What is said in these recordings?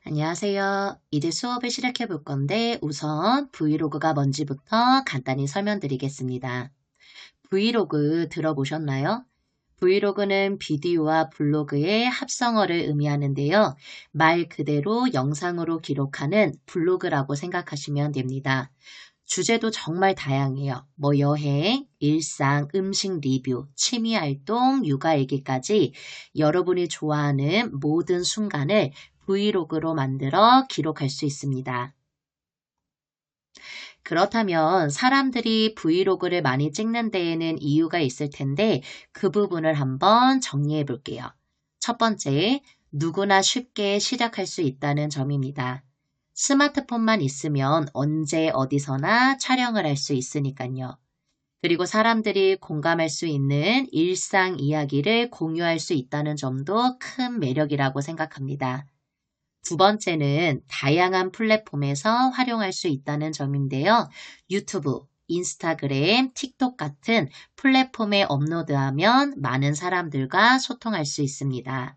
안녕하세요. 이제 수업을 시작해 볼 건데 우선 브이로그가 뭔지부터 간단히 설명드리겠습니다. 브이로그 들어보셨나요? 브이로그는 비디오와 블로그의 합성어를 의미하는데요. 말 그대로 영상으로 기록하는 블로그라고 생각하시면 됩니다. 주제도 정말 다양해요. 여행, 일상, 음식 리뷰, 취미 활동, 육아 얘기까지 여러분이 좋아하는 모든 순간을 브이로그로 만들어 기록할 수 있습니다. 그렇다면 사람들이 브이로그를 많이 찍는 데에는 이유가 있을 텐데 그 부분을 한번 정리해 볼게요. 첫 번째, 누구나 쉽게 시작할 수 있다는 점입니다. 스마트폰만 있으면 언제 어디서나 촬영을 할 수 있으니까요. 그리고 사람들이 공감할 수 있는 일상 이야기를 공유할 수 있다는 점도 큰 매력이라고 생각합니다. 두 번째는 다양한 플랫폼에서 활용할 수 있다는 점인데요. 유튜브, 인스타그램, 틱톡 같은 플랫폼에 업로드하면 많은 사람들과 소통할 수 있습니다.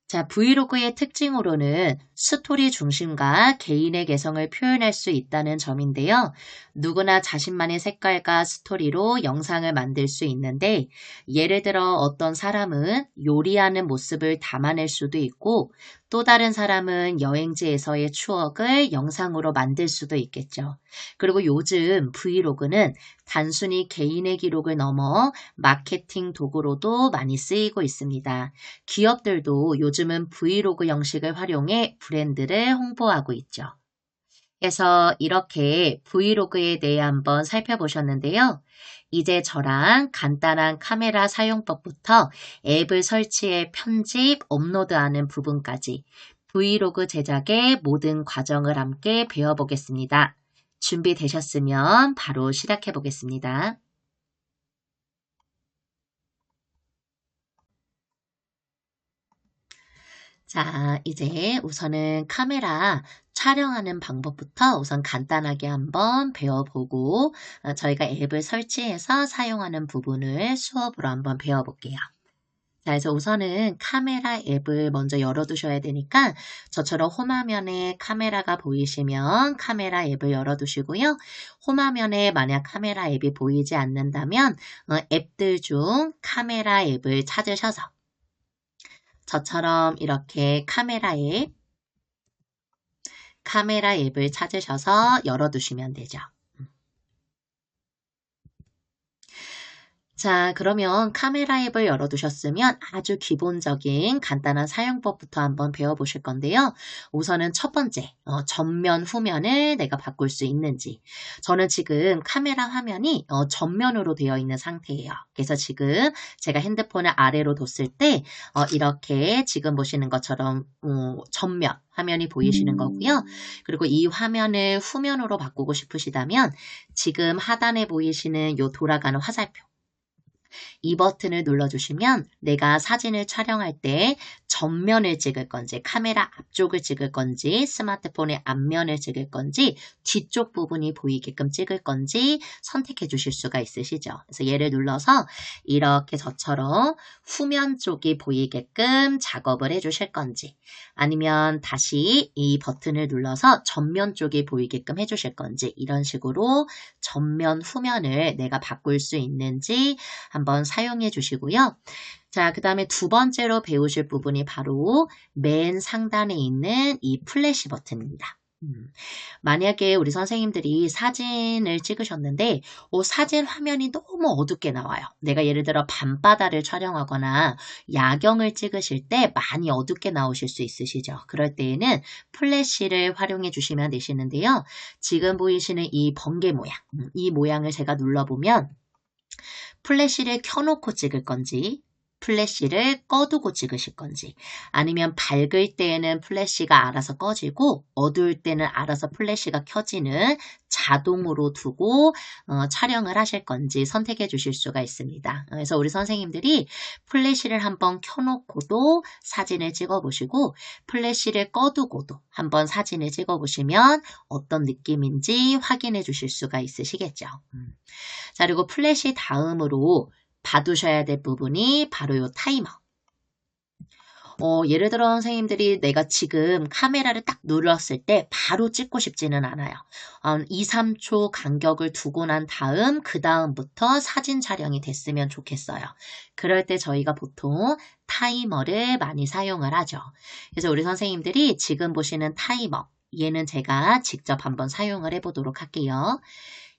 자, 브이로그의 특징으로는 스토리 중심과 개인의 개성을 표현할 수 있다는 점인데요. 누구나 자신만의 색깔과 스토리로 영상을 만들 수 있는데, 예를 들어 어떤 사람은 요리하는 모습을 담아낼 수도 있고, 또 다른 사람은 여행지에서의 추억을 영상으로 만들 수도 있겠죠. 그리고 요즘 브이로그는 단순히 개인의 기록을 넘어 마케팅 도구로도 많이 쓰이고 있습니다. 기업들도 요즘은 브이로그 형식을 활용해 브랜드를 홍보하고 있죠. 그래서 이렇게 브이로그에 대해 한번 살펴보셨는데요. 이제 저랑 간단한 카메라 사용법부터 앱을 설치해 편집, 업로드하는 부분까지 브이로그 제작의 모든 과정을 함께 배워보겠습니다. 준비되셨으면 바로 시작해 보겠습니다. 자, 이제 우선은 카메라 촬영하는 방법부터 우선 간단하게 한번 배워보고 저희가 앱을 설치해서 사용하는 부분을 수업으로 한번 배워볼게요. 자, 그래서 우선은 카메라 앱을 먼저 열어두셔야 되니까 저처럼 홈화면에 카메라가 보이시면 카메라 앱을 열어두시고요. 홈화면에 만약 카메라 앱이 보이지 않는다면 앱들 중 카메라 앱을 찾으셔서 저처럼 이렇게 카메라 앱을 찾으셔서 열어두시면 되죠. 자, 그러면 카메라 앱을 열어두셨으면 아주 기본적인 간단한 사용법부터 한번 배워보실 건데요. 우선은 첫 번째, 전면, 후면을 내가 바꿀 수 있는지. 저는 지금 카메라 화면이 전면으로 되어 있는 상태예요. 그래서 지금 제가 핸드폰을 아래로 뒀을 때 이렇게 지금 보시는 것처럼 전면, 화면이 보이시는 거고요. 그리고 이 화면을 후면으로 바꾸고 싶으시다면 지금 하단에 보이시는 이 돌아가는 화살표 이 버튼을 눌러주시면 내가 사진을 촬영할 때 전면을 찍을 건지 카메라 앞쪽을 찍을 건지 스마트폰의 앞면을 찍을 건지 뒤쪽 부분이 보이게끔 찍을 건지 선택해 주실 수가 있으시죠. 그래서 얘를 눌러서 이렇게 저처럼 후면 쪽이 보이게끔 작업을 해 주실 건지 아니면 다시 이 버튼을 눌러서 전면 쪽이 보이게끔 해 주실 건지 이런 식으로 전면 후면을 내가 바꿀 수 있는지 한번 사용해 주시고요. 자, 그 다음에 두 번째로 배우실 부분이 바로 맨 상단에 있는 이 플래시 버튼입니다. 만약에 우리 선생님들이 사진을 찍으셨는데 사진 화면이 너무 어둡게 나와요. 내가 예를 들어 밤바다를 촬영하거나 야경을 찍으실 때 많이 어둡게 나오실 수 있으시죠. 그럴 때에는 플래시를 활용해 주시면 되시는데요. 지금 보이시는 이 번개 모양, 이 모양을 제가 눌러보면 플래시를 켜놓고 찍을 건지 플래시를 꺼두고 찍으실 건지 아니면 밝을 때에는 플래시가 알아서 꺼지고 어두울 때는 알아서 플래시가 켜지는 자동으로 두고 촬영을 하실 건지 선택해 주실 수가 있습니다. 그래서 우리 선생님들이 플래시를 한번 켜놓고도 사진을 찍어보시고 플래시를 꺼두고도 한번 사진을 찍어보시면 어떤 느낌인지 확인해 주실 수가 있으시겠죠. 자, 그리고 플래시 다음으로 봐두셔야 될 부분이 바로 이 타이머. 예를 들어 선생님들이 내가 지금 카메라를 딱 눌렀을 때 바로 찍고 싶지는 않아요. 2, 3초 간격을 두고 난 다음 그 다음부터 사진 촬영이 됐으면 좋겠어요. 그럴 때 저희가 보통 타이머를 많이 사용을 하죠. 그래서 우리 선생님들이 지금 보시는 타이머, 얘는 제가 직접 한번 사용을 해보도록 할게요.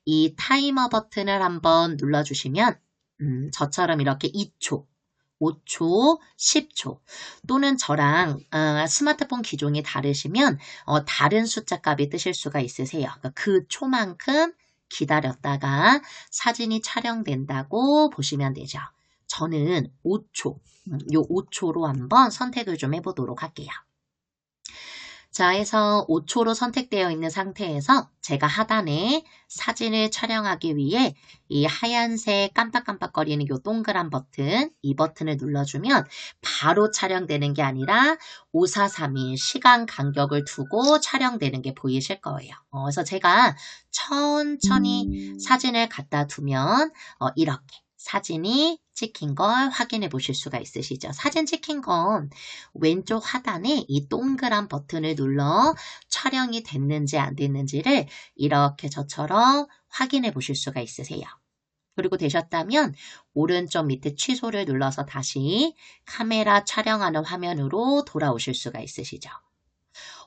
이 타이머 버튼을 한번 눌러주시면 저처럼 이렇게 2초, 5초, 10초 또는 저랑 스마트폰 기종이 다르시면 다른 숫자 값이 뜨실 수가 있으세요. 그러니까 그 초만큼 기다렸다가 사진이 촬영된다고 보시면 되죠. 저는 5초, 요 5초로 한번 선택을 좀 해보도록 할게요. 자, 해서 5초로 선택되어 있는 상태에서 제가 하단에 사진을 촬영하기 위해 이 하얀색 깜빡깜빡거리는 이 동그란 버튼, 이 버튼을 눌러주면 바로 촬영되는 게 아니라 5, 4, 3일 시간 간격을 두고 촬영되는 게 보이실 거예요. 그래서 제가 천천히 사진을 갖다 두면 이렇게 사진이 찍힌 걸 확인해 보실 수가 있으시죠. 사진 찍힌 건 왼쪽 하단에 이 동그란 버튼을 눌러 촬영이 됐는지 안 됐는지를 이렇게 저처럼 확인해 보실 수가 있으세요. 그리고 되셨다면 오른쪽 밑에 취소를 눌러서 다시 카메라 촬영하는 화면으로 돌아오실 수가 있으시죠.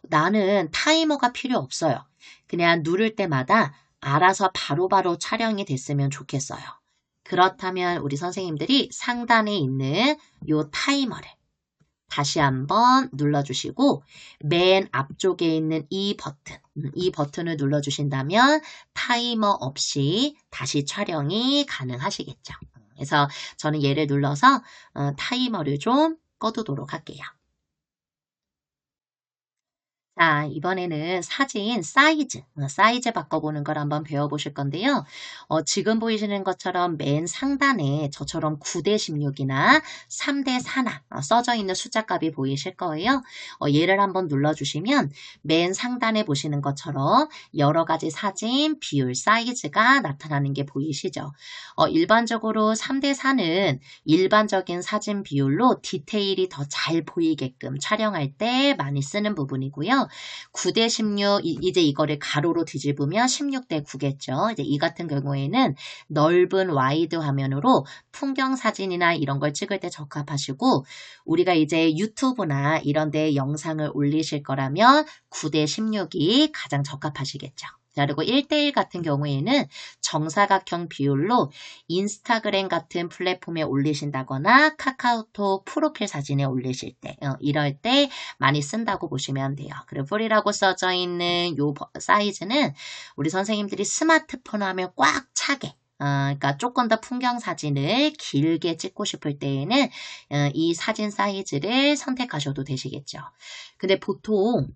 나는 타이머가 필요 없어요. 그냥 누를 때마다 알아서 바로바로 촬영이 됐으면 좋겠어요. 그렇다면 우리 선생님들이 상단에 있는 요 타이머를 다시 한번 눌러주시고 맨 앞쪽에 있는 이 버튼을 눌러주신다면 타이머 없이 다시 촬영이 가능하시겠죠. 그래서 저는 얘를 눌러서 타이머를 좀 꺼두도록 할게요. 자, 이번에는 사진 사이즈 바꿔보는 걸 한번 배워보실 건데요. 지금 보이시는 것처럼 맨 상단에 저처럼 9:16이나 3:4나 써져 있는 숫자 값이 보이실 거예요. 얘를 한번 눌러주시면 맨 상단에 보시는 것처럼 여러 가지 사진 비율 사이즈가 나타나는 게 보이시죠? 일반적으로 3:4는 일반적인 사진 비율로 디테일이 더 잘 보이게끔 촬영할 때 많이 쓰는 부분이고요. 9:16 이제 이거를 가로로 뒤집으면 16:9겠죠. 이제 이 같은 경우에는 넓은 와이드 화면으로 풍경 사진이나 이런 걸 찍을 때 적합하시고 우리가 이제 유튜브나 이런 데 영상을 올리실 거라면 9:16이 가장 적합하시겠죠. 자, 그리고 1:1 같은 경우에는 정사각형 비율로 인스타그램 같은 플랫폼에 올리신다거나 카카오톡 프로필 사진에 올리실 때 이럴 때 많이 쓴다고 보시면 돼요. 그리고 풀이라고 써져 있는 요 사이즈는 우리 선생님들이 스마트폰 하면 꽉 차게 그러니까 조금 더 풍경 사진을 길게 찍고 싶을 때에는 이 사진 사이즈를 선택하셔도 되시겠죠. 근데 보통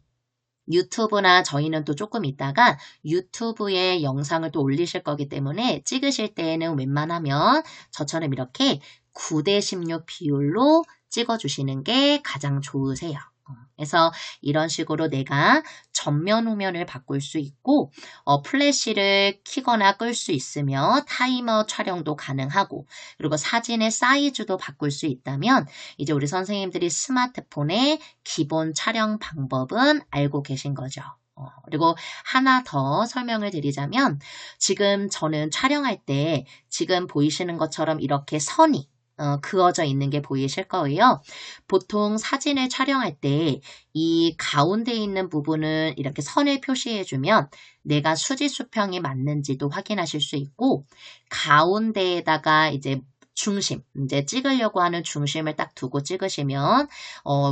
유튜브나 저희는 또 조금 있다가 유튜브에 영상을 또 올리실 거기 때문에 찍으실 때에는 웬만하면 저처럼 이렇게 9:16 비율로 찍어주시는 게 가장 좋으세요. 그래서 이런 식으로 내가 전면 후면을 바꿀 수 있고 플래시를 켜거나 끌 수 있으며 타이머 촬영도 가능하고 그리고 사진의 사이즈도 바꿀 수 있다면 이제 우리 선생님들이 스마트폰의 기본 촬영 방법은 알고 계신 거죠. 그리고 하나 더 설명을 드리자면 지금 저는 촬영할 때 지금 보이시는 것처럼 이렇게 선이 그어져 있는 게 보이실 거예요. 보통 사진을 촬영할 때 이 가운데 있는 부분을 이렇게 선을 표시해주면 내가 수지 수평이 맞는지도 확인하실 수 있고 가운데에다가 이제 중심, 이제 찍으려고 하는 중심을 딱 두고 찍으시면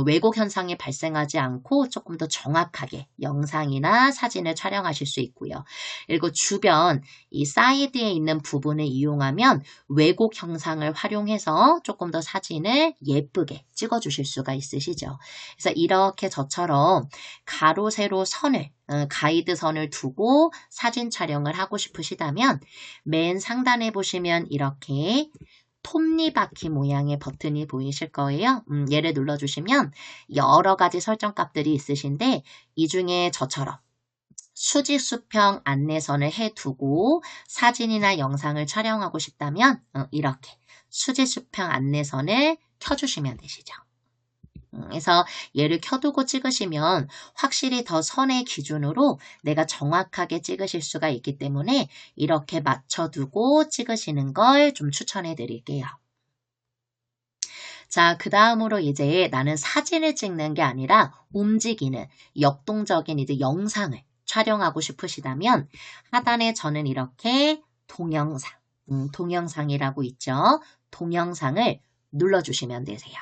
왜곡 현상이 발생하지 않고 조금 더 정확하게 영상이나 사진을 촬영하실 수 있고요. 그리고 주변 이 사이드에 있는 부분을 이용하면 왜곡 형상을 활용해서 조금 더 사진을 예쁘게 찍어주실 수가 있으시죠. 그래서 이렇게 저처럼 가로, 세로 선을 가이드 선을 두고 사진 촬영을 하고 싶으시다면 맨 상단에 보시면 이렇게 톱니바퀴 모양의 버튼이 보이실 거예요. 얘를 눌러주시면 여러 가지 설정 값들이 있으신데 이 중에 저처럼 수직 수평 안내선을 해두고 사진이나 영상을 촬영하고 싶다면 이렇게 수직 수평 안내선을 켜주시면 되시죠. 그래서 얘를 켜두고 찍으시면 확실히 더 선의 기준으로 내가 정확하게 찍으실 수가 있기 때문에 이렇게 맞춰두고 찍으시는 걸 좀 추천해 드릴게요. 자, 그 다음으로 이제 나는 사진을 찍는 게 아니라 움직이는 역동적인 이제 영상을 촬영하고 싶으시다면 하단에 저는 이렇게 동영상, 동영상이라고 있죠. 동영상을 눌러주시면 되세요.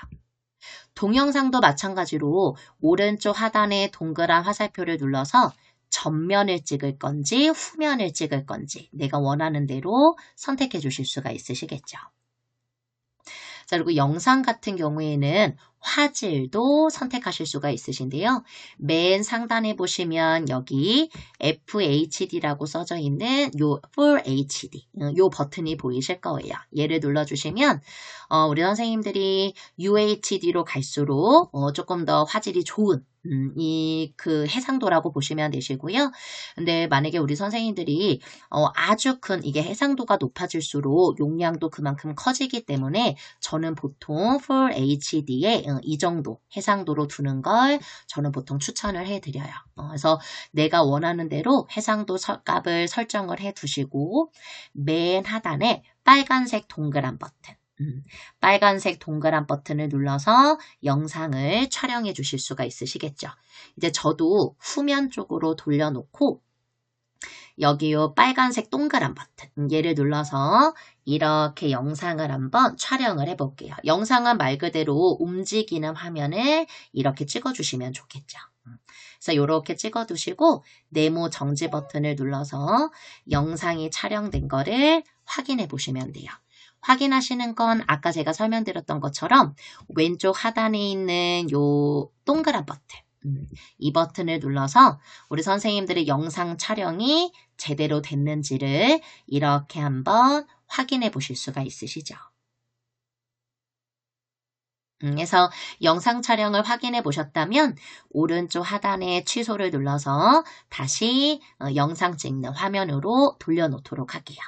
동영상도 마찬가지로 오른쪽 하단에 동그란 화살표를 눌러서 전면을 찍을 건지 후면을 찍을 건지 내가 원하는 대로 선택해 주실 수가 있으시겠죠. 자, 그리고 영상 같은 경우에는 화질도 선택하실 수가 있으신데요. 맨 상단에 보시면 여기 FHD라고 써져 있는 요 Full HD 요 버튼이 보이실 거예요. 얘를 눌러주시면 우리 선생님들이 UHD로 갈수록 조금 더 화질이 좋은 그 해상도라고 보시면 되시고요. 근데 만약에 우리 선생님들이 아주 큰 이게 해상도가 높아질수록 용량도 그만큼 커지기 때문에 저는 보통 Full HD에 이 정도 해상도로 두는 걸 저는 보통 추천을 해드려요. 그래서 내가 원하는 대로 해상도 값을 설정을 해두시고 맨 하단에 빨간색 동그란 버튼 빨간색 동그란 버튼을 눌러서 영상을 촬영해 주실 수가 있으시겠죠. 이제 저도 후면 쪽으로 돌려놓고 여기 요 빨간색 동그란 버튼 얘를 눌러서 이렇게 영상을 한번 촬영을 해볼게요. 영상은 말 그대로 움직이는 화면을 이렇게 찍어주시면 좋겠죠. 그래서 이렇게 찍어두시고 네모 정지 버튼을 눌러서 영상이 촬영된 거를 확인해 보시면 돼요. 확인하시는 건 아까 제가 설명드렸던 것처럼 왼쪽 하단에 있는 요 동그란 버튼 이 버튼을 눌러서 우리 선생님들의 영상 촬영이 제대로 됐는지를 이렇게 한번 확인해 보실 수가 있으시죠. 그래서 영상 촬영을 확인해 보셨다면 오른쪽 하단에 취소를 눌러서 다시 영상 찍는 화면으로 돌려놓도록 할게요.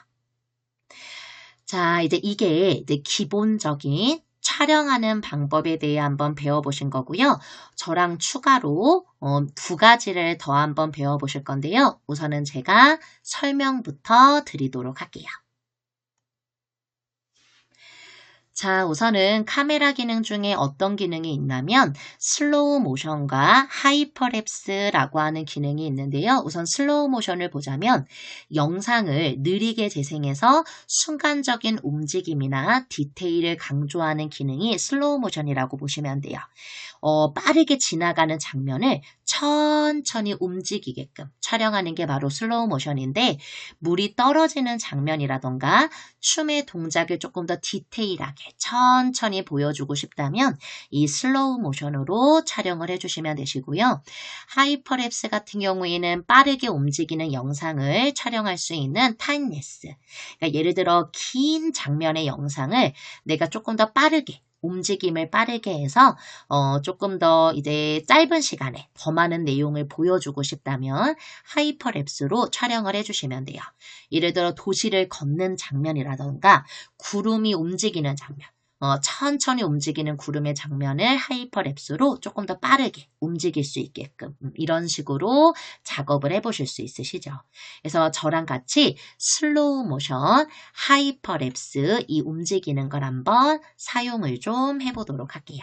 자, 이제 이게 이제 기본적인 촬영하는 방법에 대해 한번 배워보신 거고요. 저랑 추가로 두 가지를 더 한번 배워보실 건데요. 우선은 제가 설명부터 드리도록 할게요. 자, 우선은 카메라 기능 중에 어떤 기능이 있냐면 슬로우 모션과 하이퍼랩스라고 하는 기능이 있는데요. 우선 슬로우 모션을 보자면 영상을 느리게 재생해서 순간적인 움직임이나 디테일을 강조하는 기능이 슬로우 모션이라고 보시면 돼요. 빠르게 지나가는 장면을 천천히 움직이게끔 촬영하는 게 바로 슬로우 모션인데 물이 떨어지는 장면이라던가 춤의 동작을 조금 더 디테일하게 천천히 보여주고 싶다면 이 슬로우 모션으로 촬영을 해주시면 되시고요. 하이퍼랩스 같은 경우에는 빠르게 움직이는 영상을 촬영할 수 있는 타임랩스. 그러니까 예를 들어 긴 장면의 영상을 내가 조금 더 빠르게 움직임을 빠르게 해서 조금 더 이제 짧은 시간에 더 많은 내용을 보여주고 싶다면 하이퍼랩스로 촬영을 해주시면 돼요. 예를 들어 도시를 걷는 장면이라던가 구름이 움직이는 장면, 천천히 움직이는 구름의 장면을 하이퍼랩스로 조금 더 빠르게 움직일 수 있게끔 이런 식으로 작업을 해보실 수 있으시죠. 그래서 저랑 같이 슬로우 모션, 하이퍼랩스 이 움직이는 걸 한번 사용을 좀 해보도록 할게요.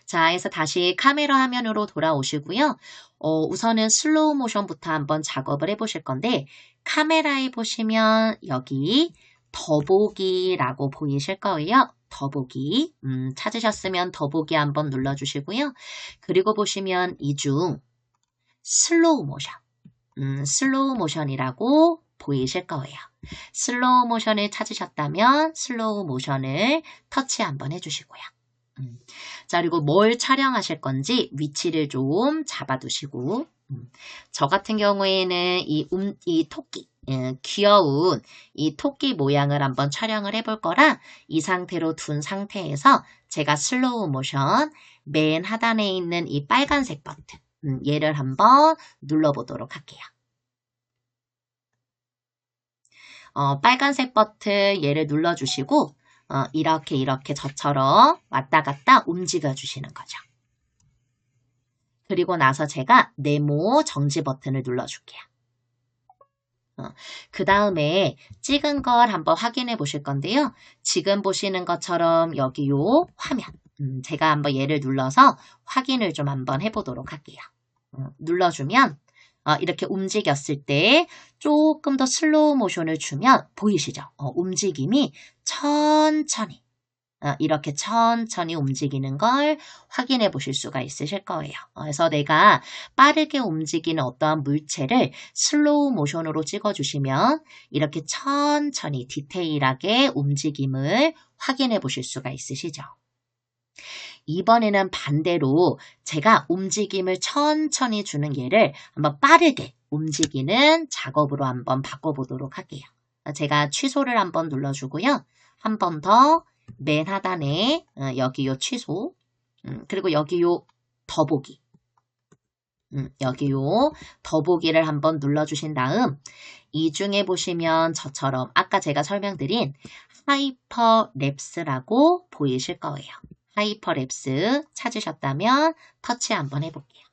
자, 그래서 다시 카메라 화면으로 돌아오시고요. 우선은 슬로우 모션부터 한번 작업을 해보실 건데 카메라에 보시면 여기 더보기라고 보이실 거예요. 더보기 찾으셨으면 더보기 한번 눌러주시고요. 그리고 보시면 이 중 슬로우 모션, 슬로우 모션이라고 보이실 거예요. 슬로우 모션을 찾으셨다면 슬로우 모션을 터치 한번 해주시고요. 자, 그리고 뭘 촬영하실 건지 위치를 좀 잡아두시고 저 같은 경우에는 이 토끼 귀여운 이 토끼 모양을 한번 촬영을 해볼 거라 이 상태로 둔 상태에서 제가 슬로우 모션 맨 하단에 있는 이 빨간색 버튼 얘를 한번 눌러보도록 할게요. 빨간색 버튼 얘를 눌러주시고 이렇게 저처럼 왔다 갔다 움직여 주시는 거죠. 그리고 나서 제가 네모 정지 버튼을 눌러줄게요. 그 다음에 찍은 걸 한번 확인해 보실 건데요. 지금 보시는 것처럼 여기 요 화면, 제가 한번 얘를 눌러서 확인을 좀 한번 해보도록 할게요. 눌러주면 이렇게 움직였을 때 조금 더 슬로우 모션을 주면 보이시죠? 움직임이 천천히 이렇게 천천히 움직이는 걸 확인해 보실 수가 있으실 거예요. 그래서 내가 빠르게 움직이는 어떠한 물체를 슬로우 모션으로 찍어주시면 이렇게 천천히 디테일하게 움직임을 확인해 보실 수가 있으시죠. 이번에는 반대로 제가 움직임을 천천히 주는 얘를 한번 빠르게 움직이는 작업으로 한번 바꿔보도록 할게요. 제가 취소를 한번 눌러주고요. 한 번 더 맨 하단에 여기 요 취소, 그리고 여기 요 더보기, 여기 요 더보기를 한번 눌러주신 다음 이 중에 보시면 저처럼 아까 제가 설명드린 하이퍼랩스라고 보이실 거예요. 하이퍼랩스 찾으셨다면 터치 한번 해볼게요.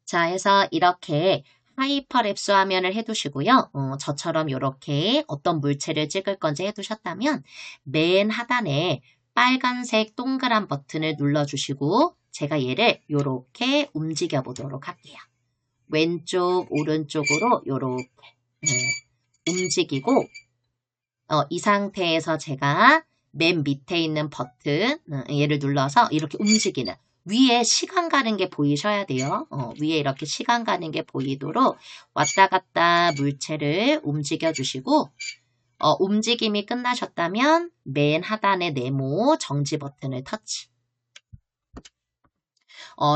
자, 해서 이렇게 하이퍼랩스 화면을 해두시고요. 저처럼 이렇게 어떤 물체를 찍을 건지 해두셨다면 맨 하단에 빨간색 동그란 버튼을 눌러주시고 제가 얘를 이렇게 움직여 보도록 할게요. 왼쪽, 오른쪽으로 이렇게 움직이고 이 상태에서 제가 맨 밑에 있는 버튼 얘를 눌러서 이렇게 움직이는 위에 시간 가는 게 보이셔야 돼요. 위에 이렇게 시간 가는 게 보이도록 왔다 갔다 물체를 움직여 주시고 움직임이 끝나셨다면 맨 하단의 네모 정지 버튼을 터치.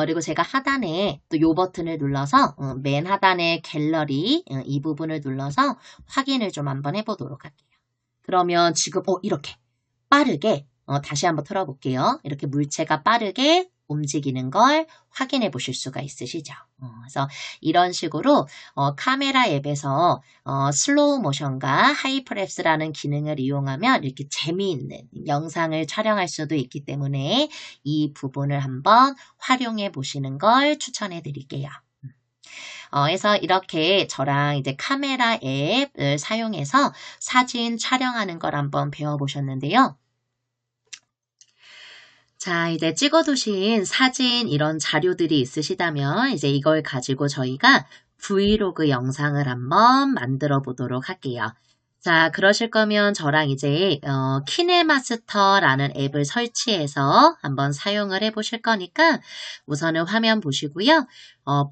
그리고 제가 하단에 또 요 버튼을 눌러서 맨 하단의 갤러리 이 부분을 눌러서 확인을 좀 한번 해보도록 할게요. 그러면 지금 이렇게 빠르게 다시 한번 틀어볼게요. 이렇게 물체가 빠르게 움직이는 걸 확인해 보실 수가 있으시죠. 그래서 이런 식으로 카메라 앱에서 슬로우 모션과 하이퍼랩스라는 기능을 이용하면 이렇게 재미있는 영상을 촬영할 수도 있기 때문에 이 부분을 한번 활용해 보시는 걸 추천해 드릴게요. 그래서 이렇게 저랑 이제 카메라 앱을 사용해서 사진 촬영하는 걸 한번 배워보셨는데요. 자, 이제 찍어두신 사진 이런 자료들이 있으시다면 이제 이걸 가지고 저희가 브이로그 영상을 한번 만들어 보도록 할게요. 자, 그러실 거면 저랑 이제 키네마스터라는 앱을 설치해서 한번 사용을 해 보실 거니까 우선은 화면 보시고요.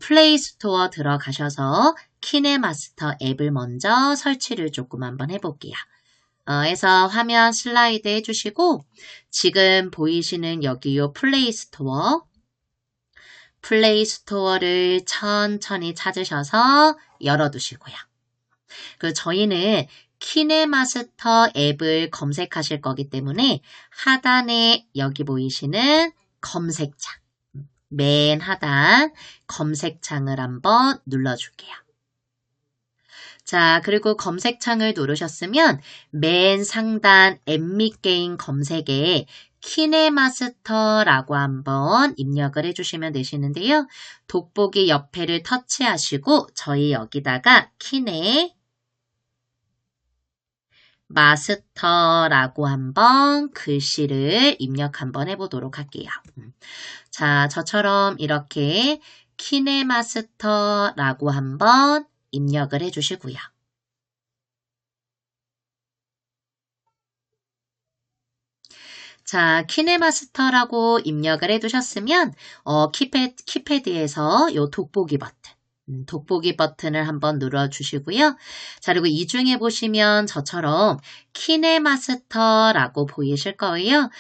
플레이 스토어 들어가셔서 키네마스터 앱을 먼저 설치를 조금 한번 해볼게요. 해서 화면 슬라이드 해주시고 지금 보이시는 여기 요 플레이 스토어를 천천히 찾으셔서 열어두시고요. 그 저희는 키네마스터 앱을 검색하실 거기 때문에 하단에 여기 보이시는 검색창, 맨 하단 검색창을 한번 눌러줄게요. 자, 그리고 검색창을 누르셨으면 맨 상단 앱 및 게임 검색에 키네마스터라고 한번 입력을 해주시면 되시는데요. 돋보기 옆에를 터치하시고 저희 여기다가 키네마스터라고 한번 글씨를 입력 한번 해보도록 할게요. 자, 저처럼 이렇게 키네마스터라고 한번 입력을 해주시고요. 자, 키네마스터라고 입력을 해두셨으면 키패드에서 요 돋보기 버튼을 한번 눌러주시고요. 자, 그리고 이 중에 보시면 저처럼 키네마스터라고 보이실 거예요.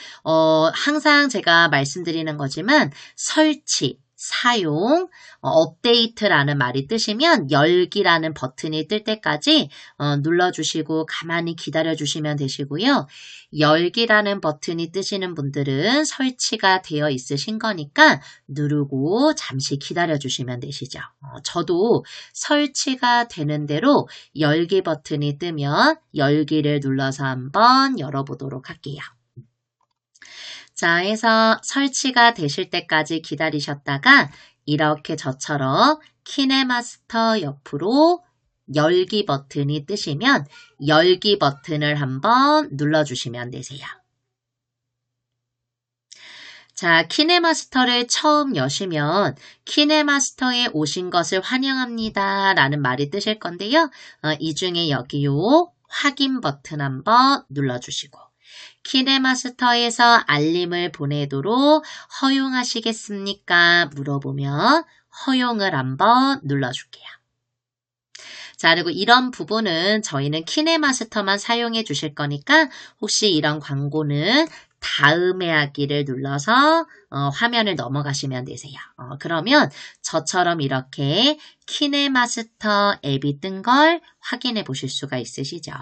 항상 제가 말씀드리는 거지만 설치, 사용, 업데이트라는 말이 뜨시면 열기라는 버튼이 뜰 때까지 눌러주시고 가만히 기다려주시면 되시고요. 열기라는 버튼이 뜨시는 분들은 설치가 되어 있으신 거니까 누르고 잠시 기다려주시면 되시죠. 저도 설치가 되는 대로 열기 버튼이 뜨면 열기를 눌러서 한번 열어보도록 할게요. 자, 해서 설치가 되실 때까지 기다리셨다가 이렇게 저처럼 키네마스터 옆으로 열기 버튼이 뜨시면 열기 버튼을 한번 눌러주시면 되세요. 자, 키네마스터를 처음 여시면 키네마스터에 오신 것을 환영합니다 라는 말이 뜨실 건데요. 이 중에 여기 요 확인 버튼 한번 눌러주시고 키네마스터에서 알림을 보내도록 허용하시겠습니까? 물어보면 허용을 한번 눌러줄게요. 자, 그리고 이런 부분은 저희는 키네마스터만 사용해 주실 거니까 혹시 이런 광고는 다음에 하기를 눌러서 화면을 넘어가시면 되세요. 그러면 저처럼 이렇게 키네마스터 앱이 뜬 걸 확인해 보실 수가 있으시죠.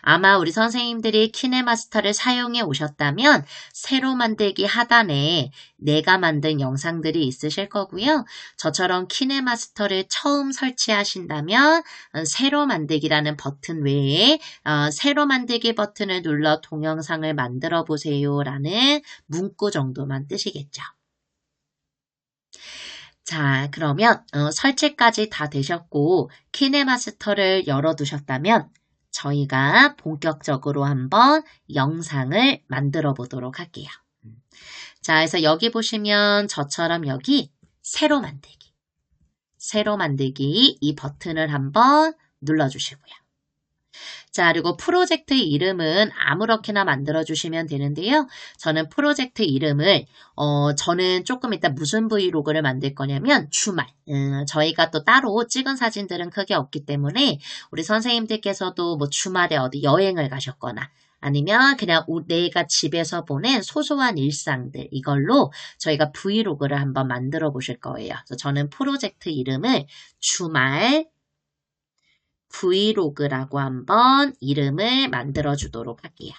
아마 우리 선생님들이 키네마스터를 사용해 오셨다면 새로 만들기 하단에 내가 만든 영상들이 있으실 거고요. 저처럼 키네마스터를 처음 설치하신다면 새로 만들기라는 버튼 외에 새로 만들기 버튼을 눌러 동영상을 만들어 보세요 라는 문구 정도만 뜨시겠죠. 자, 그러면 설치까지 다 되셨고 키네마스터를 열어두셨다면 저희가 본격적으로 한번 영상을 만들어 보도록 할게요. 자, 그래서 여기 보시면 저처럼 여기 새로 만들기 이 버튼을 한번 눌러주시고요. 자, 그리고 프로젝트 이름은 아무렇게나 만들어주시면 되는데요. 저는 프로젝트 이름을 저는 조금 이따 무슨 브이로그를 만들 거냐면 주말. 저희가 또 따로 찍은 사진들은 크게 없기 때문에 우리 선생님들께서도 뭐 주말에 어디 여행을 가셨거나 아니면 그냥 내가 집에서 보낸 소소한 일상들 이걸로 저희가 브이로그를 한번 만들어 보실 거예요. 그래서 저는 프로젝트 이름을 주말 브이로그라고 한번 이름을 만들어 주도록 할게요.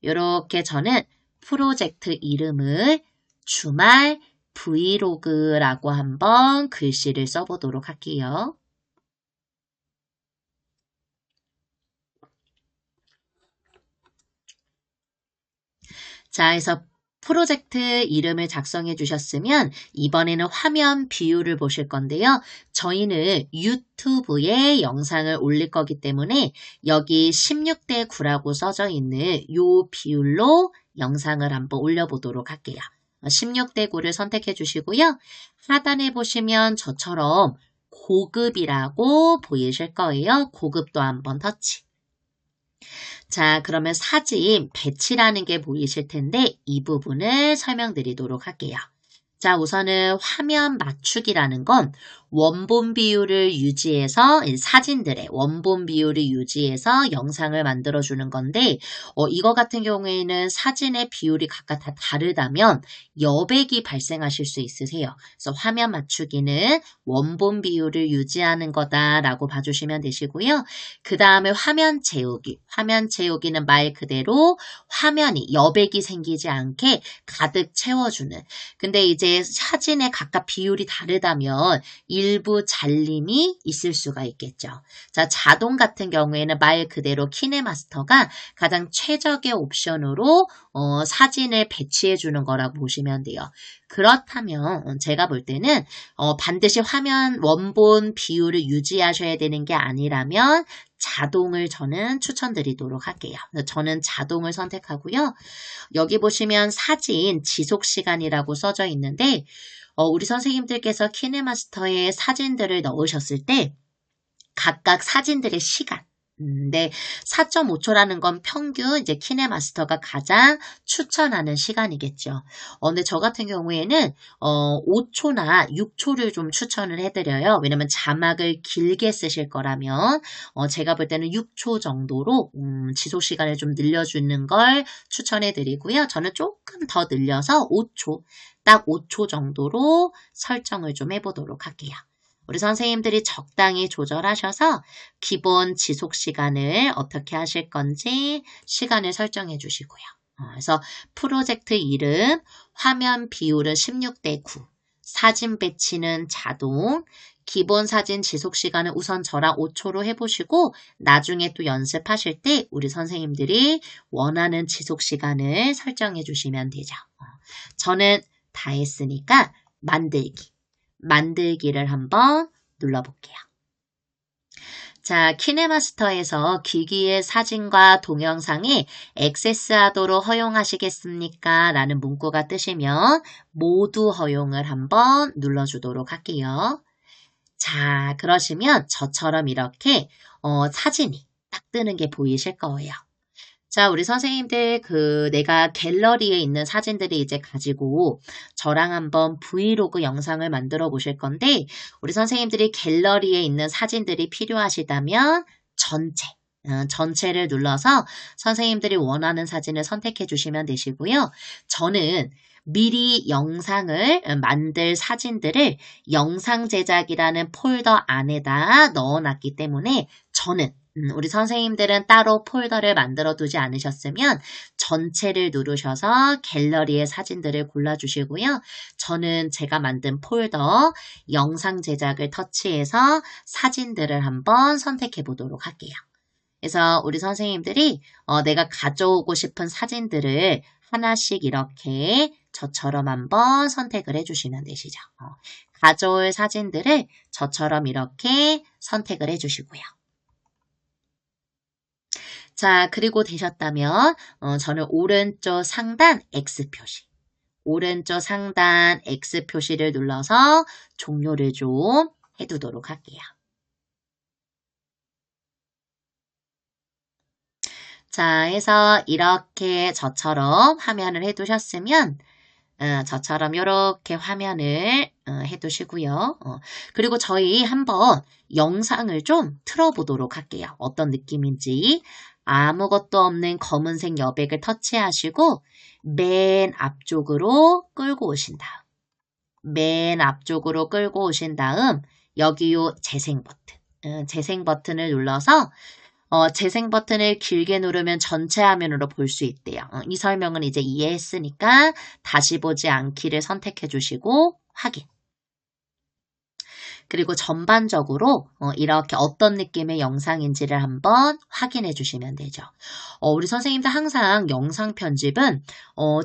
이렇게 저는 프로젝트 이름을 주말 브이로그라고 한번 글씨를 써보도록 할게요. 자, 그래서 프로젝트 이름을 작성해 주셨으면 이번에는 화면 비율을 보실 건데요. 저희는 유튜브에 영상을 올릴 거기 때문에 여기 16대 9라고 써져 있는 이 비율로 영상을 한번 올려보도록 할게요. 16대 9를 선택해 주시고요. 하단에 보시면 저처럼 고급이라고 보이실 거예요. 고급도 한번 터치. 자, 그러면 사진 배치라는 게 보이실 텐데 이 부분을 설명드리도록 할게요. 자, 우선은 화면 맞추기라는 건 원본 비율을 유지해서 사진들의 원본 비율을 유지해서 영상을 만들어주는 건데 이거 같은 경우에는 사진의 비율이 각각 다 다르다면 여백이 발생하실 수 있으세요. 그래서 화면 맞추기는 원본 비율을 유지하는 거다라고 봐주시면 되시고요. 그 다음에 화면 채우기. 화면 채우기는 말 그대로 화면이 여백이 생기지 않게 가득 채워주는. 근데 이제 사진의 각각 비율이 다르다면 일부 잘림이 있을 수가 있겠죠. 자, 자동 같은 경우에는 말 그대로 키네마스터가 가장 최적의 옵션으로 사진을 배치해 주는 거라고 보시면 돼요. 그렇다면 제가 볼 때는 반드시 화면 원본 비율을 유지하셔야 되는 게 아니라면 자동을 저는 추천드리도록 할게요. 저는 자동을 선택하고요. 여기 보시면 사진 지속시간이라고 써져 있는데 우리 선생님들께서 키네마스터에 사진들을 넣으셨을 때 각각 사진들의 시간 근데 4.5초라는 건 평균 이제 키네마스터가 가장 추천하는 시간이겠죠. 근데 저 같은 경우에는 5초나 6초를 좀 추천을 해드려요. 왜냐면 자막을 길게 쓰실 거라면 제가 볼 때는 6초 정도로 지속 시간을 좀 늘려주는 걸 추천해드리고요. 저는 조금 더 늘려서 5초, 딱 5초 정도로 설정을 좀 해보도록 할게요. 우리 선생님들이 적당히 조절하셔서 기본 지속 시간을 어떻게 하실 건지 시간을 설정해 주시고요. 그래서 프로젝트 이름, 화면 비율은 16대 9, 사진 배치는 자동, 기본 사진 지속 시간은 우선 저랑 5초로 해보시고 나중에 또 연습하실 때 우리 선생님들이 원하는 지속 시간을 설정해 주시면 되죠. 저는 다 했으니까 만들기를 한번 눌러볼게요. 자, 키네마스터에서 기기의 사진과 동영상이 액세스하도록 허용하시겠습니까? 라는 문구가 뜨시면 모두 허용을 한번 눌러주도록 할게요. 자, 그러시면 저처럼 이렇게 사진이 딱 뜨는 게 보이실 거예요. 자, 우리 선생님들 내가 갤러리에 있는 사진들이 이제 가지고 저랑 한번 브이로그 영상을 만들어 보실 건데 우리 선생님들이 갤러리에 있는 사진들이 필요하시다면 전체를 눌러서 선생님들이 원하는 사진을 선택해 주시면 되시고요. 저는 미리 영상을 만들 사진들을 영상 제작이라는 폴더 안에다 넣어놨기 때문에 저는 우리 선생님들은 따로 폴더를 만들어 두지 않으셨으면 전체를 누르셔서 갤러리의 사진들을 골라주시고요. 저는 제가 만든 폴더 영상 제작을 터치해서 사진들을 한번 선택해 보도록 할게요. 그래서 우리 선생님들이 내가 가져오고 싶은 사진들을 하나씩 이렇게 저처럼 한번 선택을 해주시면 되시죠. 가져올 사진들을 저처럼 이렇게 선택을 해주시고요. 자, 그리고 되셨다면 저는 오른쪽 상단 X 표시, 오른쪽 상단 X 표시를 눌러서 종료를 좀 해두도록 할게요. 자, 해서 이렇게 저처럼 화면을 해두셨으면 저처럼 이렇게 화면을 해두시고요. 그리고 저희 한번 영상을 좀 틀어보도록 할게요. 어떤 느낌인지. 아무것도 없는 검은색 여백을 터치하시고 맨 앞쪽으로 끌고 오신 다음 맨 앞쪽으로 끌고 오신 다음 여기 요 재생 버튼 재생 버튼을 눌러서 재생 버튼을 길게 누르면 전체 화면으로 볼 수 있대요. 이 설명은 이제 이해했으니까 다시 보지 않기를 선택해 주시고 확인. 그리고 전반적으로 이렇게 어떤 느낌의 영상인지를 한번 확인해 주시면 되죠. 우리 선생님들 항상 영상 편집은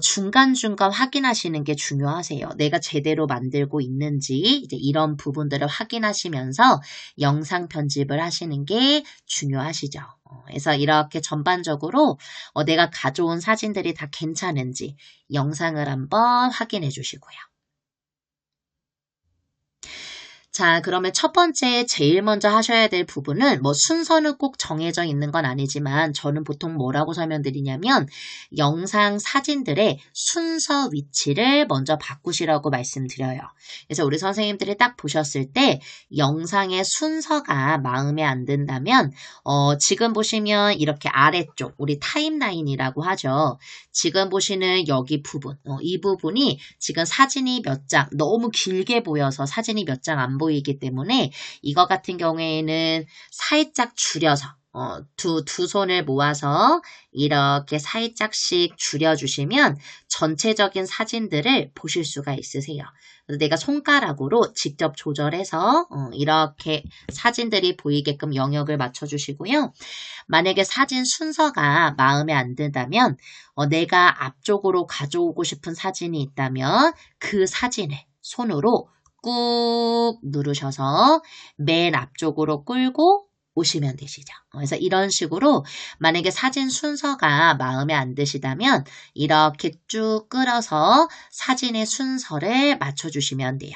중간중간 확인하시는 게 중요하세요. 내가 제대로 만들고 있는지 이제 이런 부분들을 확인하시면서 영상 편집을 하시는 게 중요하시죠. 그래서 이렇게 전반적으로 내가 가져온 사진들이 다 괜찮은지 영상을 한번 확인해 주시고요. 자, 그러면 첫 번째 제일 먼저 하셔야 될 부분은 순서는 꼭 정해져 있는 건 아니지만 저는 보통 뭐라고 설명드리냐면 영상 사진들의 순서 위치를 먼저 바꾸시라고 말씀드려요. 그래서 우리 선생님들이 딱 보셨을 때 영상의 순서가 마음에 안 든다면 지금 보시면 이렇게 아래쪽 우리 타임라인이라고 하죠. 지금 보시는 여기 부분 이 부분이 지금 사진이 몇 장 너무 길게 보여서 사진이 몇 장 안 보이기 때문에 이거 같은 경우에는 살짝 줄여서 두 손을 모아서 이렇게 살짝씩 줄여주시면 전체적인 사진들을 보실 수가 있으세요. 그래서 내가 손가락으로 직접 조절해서 이렇게 사진들이 보이게끔 영역을 맞춰주시고요. 만약에 사진 순서가 마음에 안 든다면 내가 앞쪽으로 가져오고 싶은 사진이 있다면 그 사진을 손으로 꾹 누르셔서 맨 앞쪽으로 끌고 오시면 되시죠. 그래서 이런 식으로 만약에 사진 순서가 마음에 안 드시다면 이렇게 쭉 끌어서 사진의 순서를 맞춰주시면 돼요.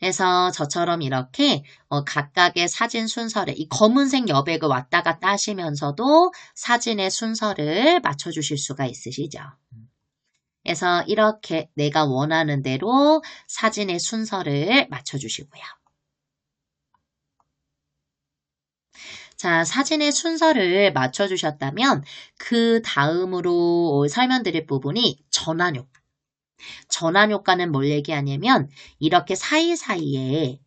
그래서 저처럼 이렇게 각각의 사진 순서를 이 검은색 여백을 왔다 갔다 하시면서도 사진의 순서를 맞춰주실 수가 있으시죠. 그래서 이렇게 내가 원하는 대로 사진의 순서를 맞춰주시고요. 자, 사진의 순서를 맞춰주셨다면 그 다음으로 설명드릴 부분이 전환 효과. 전환 효과는 뭘 얘기하냐면 이렇게 사이사이에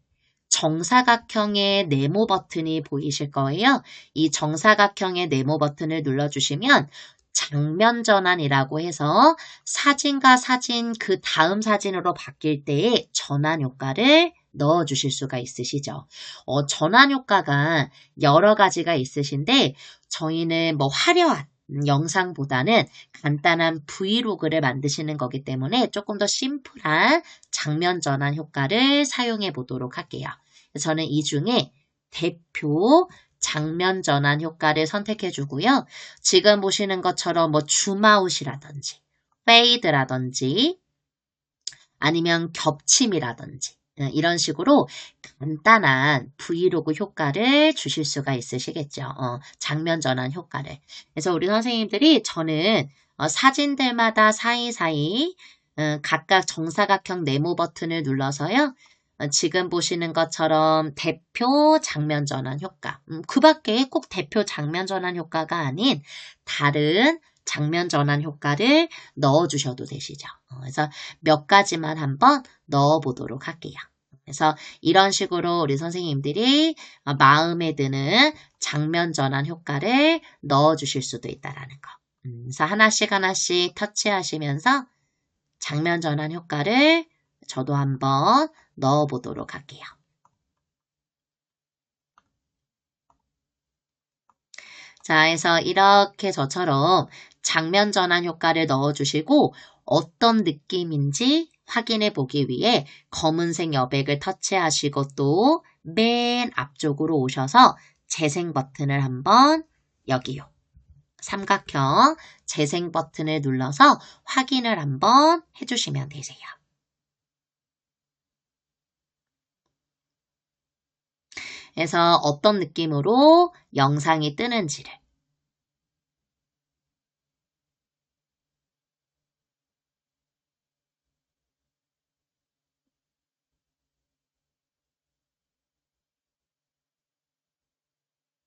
정사각형의 네모 버튼이 보이실 거예요. 이 정사각형의 네모 버튼을 눌러주시면 장면 전환이라고 해서 사진과 사진 그 다음 사진으로 바뀔 때의 전환 효과를 넣어주실 수가 있으시죠. 전환 효과가 여러 가지가 있으신데 저희는 뭐 화려한 영상보다는 간단한 브이로그를 만드시는 거기 때문에 조금 더 심플한 장면 전환 효과를 사용해 보도록 할게요. 저는 이 중에 대표 장면 전환 효과를 선택해 주고요. 지금 보시는 것처럼 뭐 줌아웃이라든지 페이드라든지 아니면 겹침이라든지 이런 식으로 간단한 브이로그 효과를 주실 수가 있으시겠죠. 장면 전환 효과를. 그래서 우리 선생님들이 저는 사진들마다 사이사이 각각 정사각형 네모 버튼을 눌러서요. 지금 보시는 것처럼 대표 장면 전환 효과. 그 밖에 꼭 대표 장면 전환 효과가 아닌 다른 장면 전환 효과를 넣어주셔도 되시죠. 그래서 몇 가지만 한번 넣어보도록 할게요. 그래서 이런 식으로 우리 선생님들이 마음에 드는 장면 전환 효과를 넣어주실 수도 있다라는 거. 그래서 하나씩 터치하시면서 장면 전환 효과를 저도 한번 넣어보도록 할게요. 자, 그래서 이렇게 저처럼 장면 전환 효과를 넣어주시고 어떤 느낌인지 확인해 보기 위해 검은색 여백을 터치하시고 또 맨 앞쪽으로 오셔서 재생 버튼을 한번 여기요. 삼각형 재생 버튼을 눌러서 확인을 한번 해주시면 되세요. 그래서 어떤 느낌으로 영상이 뜨는지를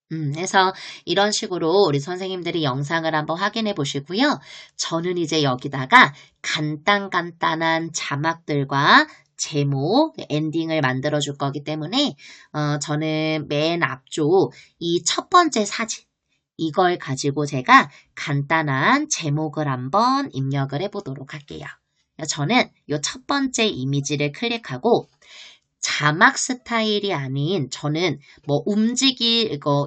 그래서 이런 식으로 우리 선생님들이 영상을 한번 확인해 보시고요. 저는 이제 여기다가 간단한 자막들과 제목, 엔딩을 만들어 줄 거기 때문에 저는 맨 앞쪽 이 첫 번째 사진 이걸 가지고 제가 간단한 제목을 한번 입력을 해보도록 할게요. 저는 이 첫 번째 이미지를 클릭하고 자막 스타일이 아닌 저는 뭐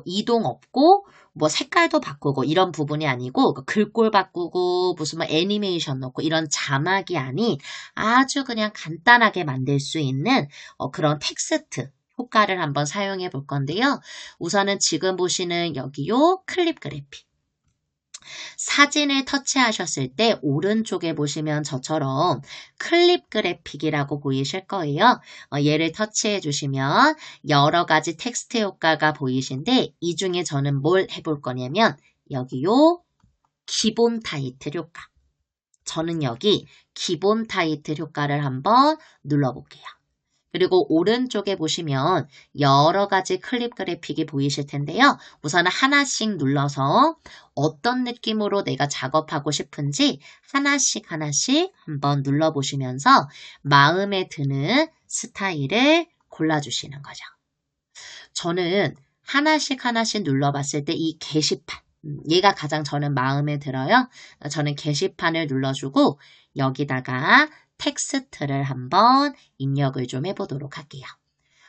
이동 없고 뭐 색깔도 바꾸고 이런 부분이 아니고 글꼴 바꾸고 무슨 뭐 애니메이션 넣고 이런 자막이 아닌 아주 그냥 간단하게 만들 수 있는 그런 텍스트 효과를 한번 사용해 볼 건데요. 우선은 지금 보시는 여기요 클립 그래픽. 사진을 터치하셨을 때 오른쪽에 보시면 저처럼 클립 그래픽이라고 보이실 거예요. 얘를 터치해 주시면 여러 가지 텍스트 효과가 보이신데 이 중에 저는 뭘 해볼 거냐면 여기요 기본 타이틀 효과. 저는 여기 기본 타이틀 효과를 한번 눌러볼게요. 그리고 오른쪽에 보시면 여러 가지 클립 그래픽이 보이실 텐데요. 우선 하나씩 눌러서 어떤 느낌으로 내가 작업하고 싶은지 하나씩 한번 눌러보시면서 마음에 드는 스타일을 골라주시는 거죠. 저는 하나씩 눌러봤을 때 이 게시판, 얘가 가장 저는 마음에 들어요. 저는 게시판을 눌러주고 여기다가 텍스트를 한번 입력을 좀 해보도록 할게요.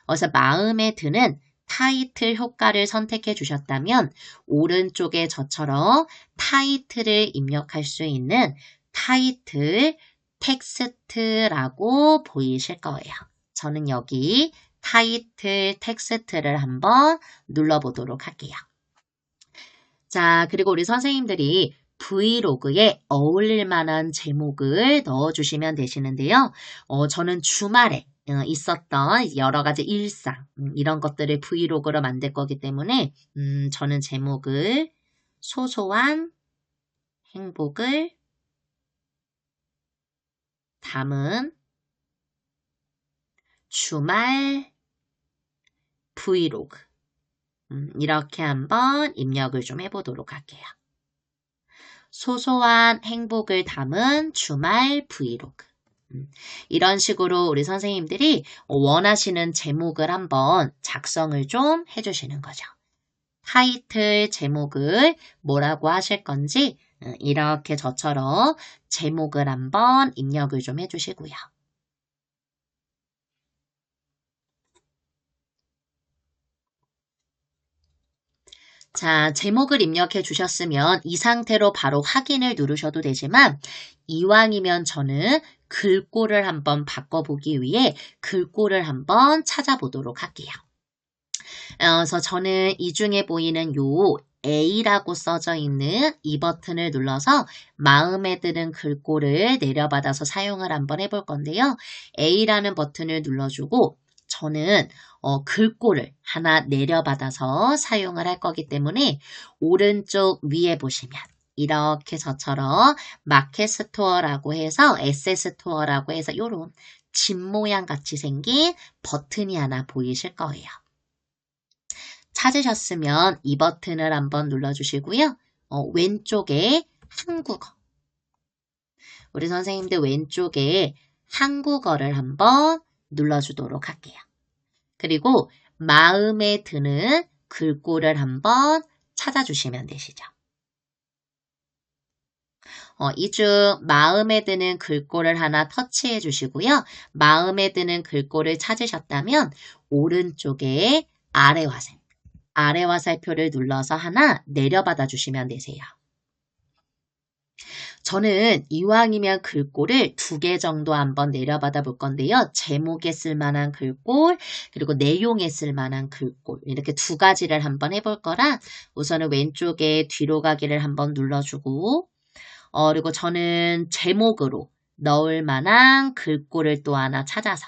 그래서 마음에 드는 타이틀 효과를 선택해 주셨다면 오른쪽에 저처럼 타이틀을 입력할 수 있는 타이틀 텍스트라고 보이실 거예요. 저는 여기 타이틀 텍스트를 한번 눌러보도록 할게요. 자, 그리고 우리 선생님들이 브이로그에 어울릴 만한 제목을 넣어주시면 되시는데요. 저는 주말에 있었던 여러 가지 일상, 이런 것들을 브이로그로 만들 거기 때문에, 저는 제목을 소소한 행복을 담은 주말 브이로그. 이렇게 한번 입력을 좀 해보도록 할게요. 소소한 행복을 담은 주말 브이로그. 이런 식으로 우리 선생님들이 원하시는 제목을 한번 작성을 좀 해주시는 거죠. 타이틀 제목을 뭐라고 하실 건지 이렇게 저처럼 제목을 한번 입력을 좀 해주시고요. 자, 제목을 입력해 주셨으면 이 상태로 바로 확인을 누르셔도 되지만 이왕이면 저는 글꼴을 한번 바꿔보기 위해 글꼴을 한번 찾아보도록 할게요. 그래서 저는 이 중에 보이는 요 A라고 써져 있는 이 버튼을 눌러서 마음에 드는 글꼴을 내려받아서 사용을 한번 해볼 건데요. A라는 버튼을 눌러주고 저는 글꼴을 하나 내려받아서 사용을 할 거기 때문에 오른쪽 위에 보시면 이렇게 저처럼 마켓 스토어라고 해서 에셋 스토어라고 해서 이런 집 모양 같이 생긴 버튼이 하나 보이실 거예요. 찾으셨으면 이 버튼을 한번 눌러주시고요. 왼쪽에 한국어. 우리 선생님들 왼쪽에 한국어를 한번 눌러주도록 할게요. 그리고 마음에 드는 글꼴을 한번 찾아주시면 되시죠. 이 중 마음에 드는 글꼴을 하나 터치해 주시고요. 마음에 드는 글꼴을 찾으셨다면 오른쪽에 아래 화살표를 눌러서 하나 내려받아 주시면 되세요. 저는 이왕이면 글꼴을 2개 정도 한번 내려받아 볼 건데요. 제목에 쓸만한 글꼴, 그리고 내용에 쓸만한 글꼴 이렇게 2가지를 한번 해볼 거라 우선은 왼쪽에 뒤로 가기를 한번 눌러주고 그리고 저는 제목으로 넣을 만한 글꼴을 또 하나 찾아서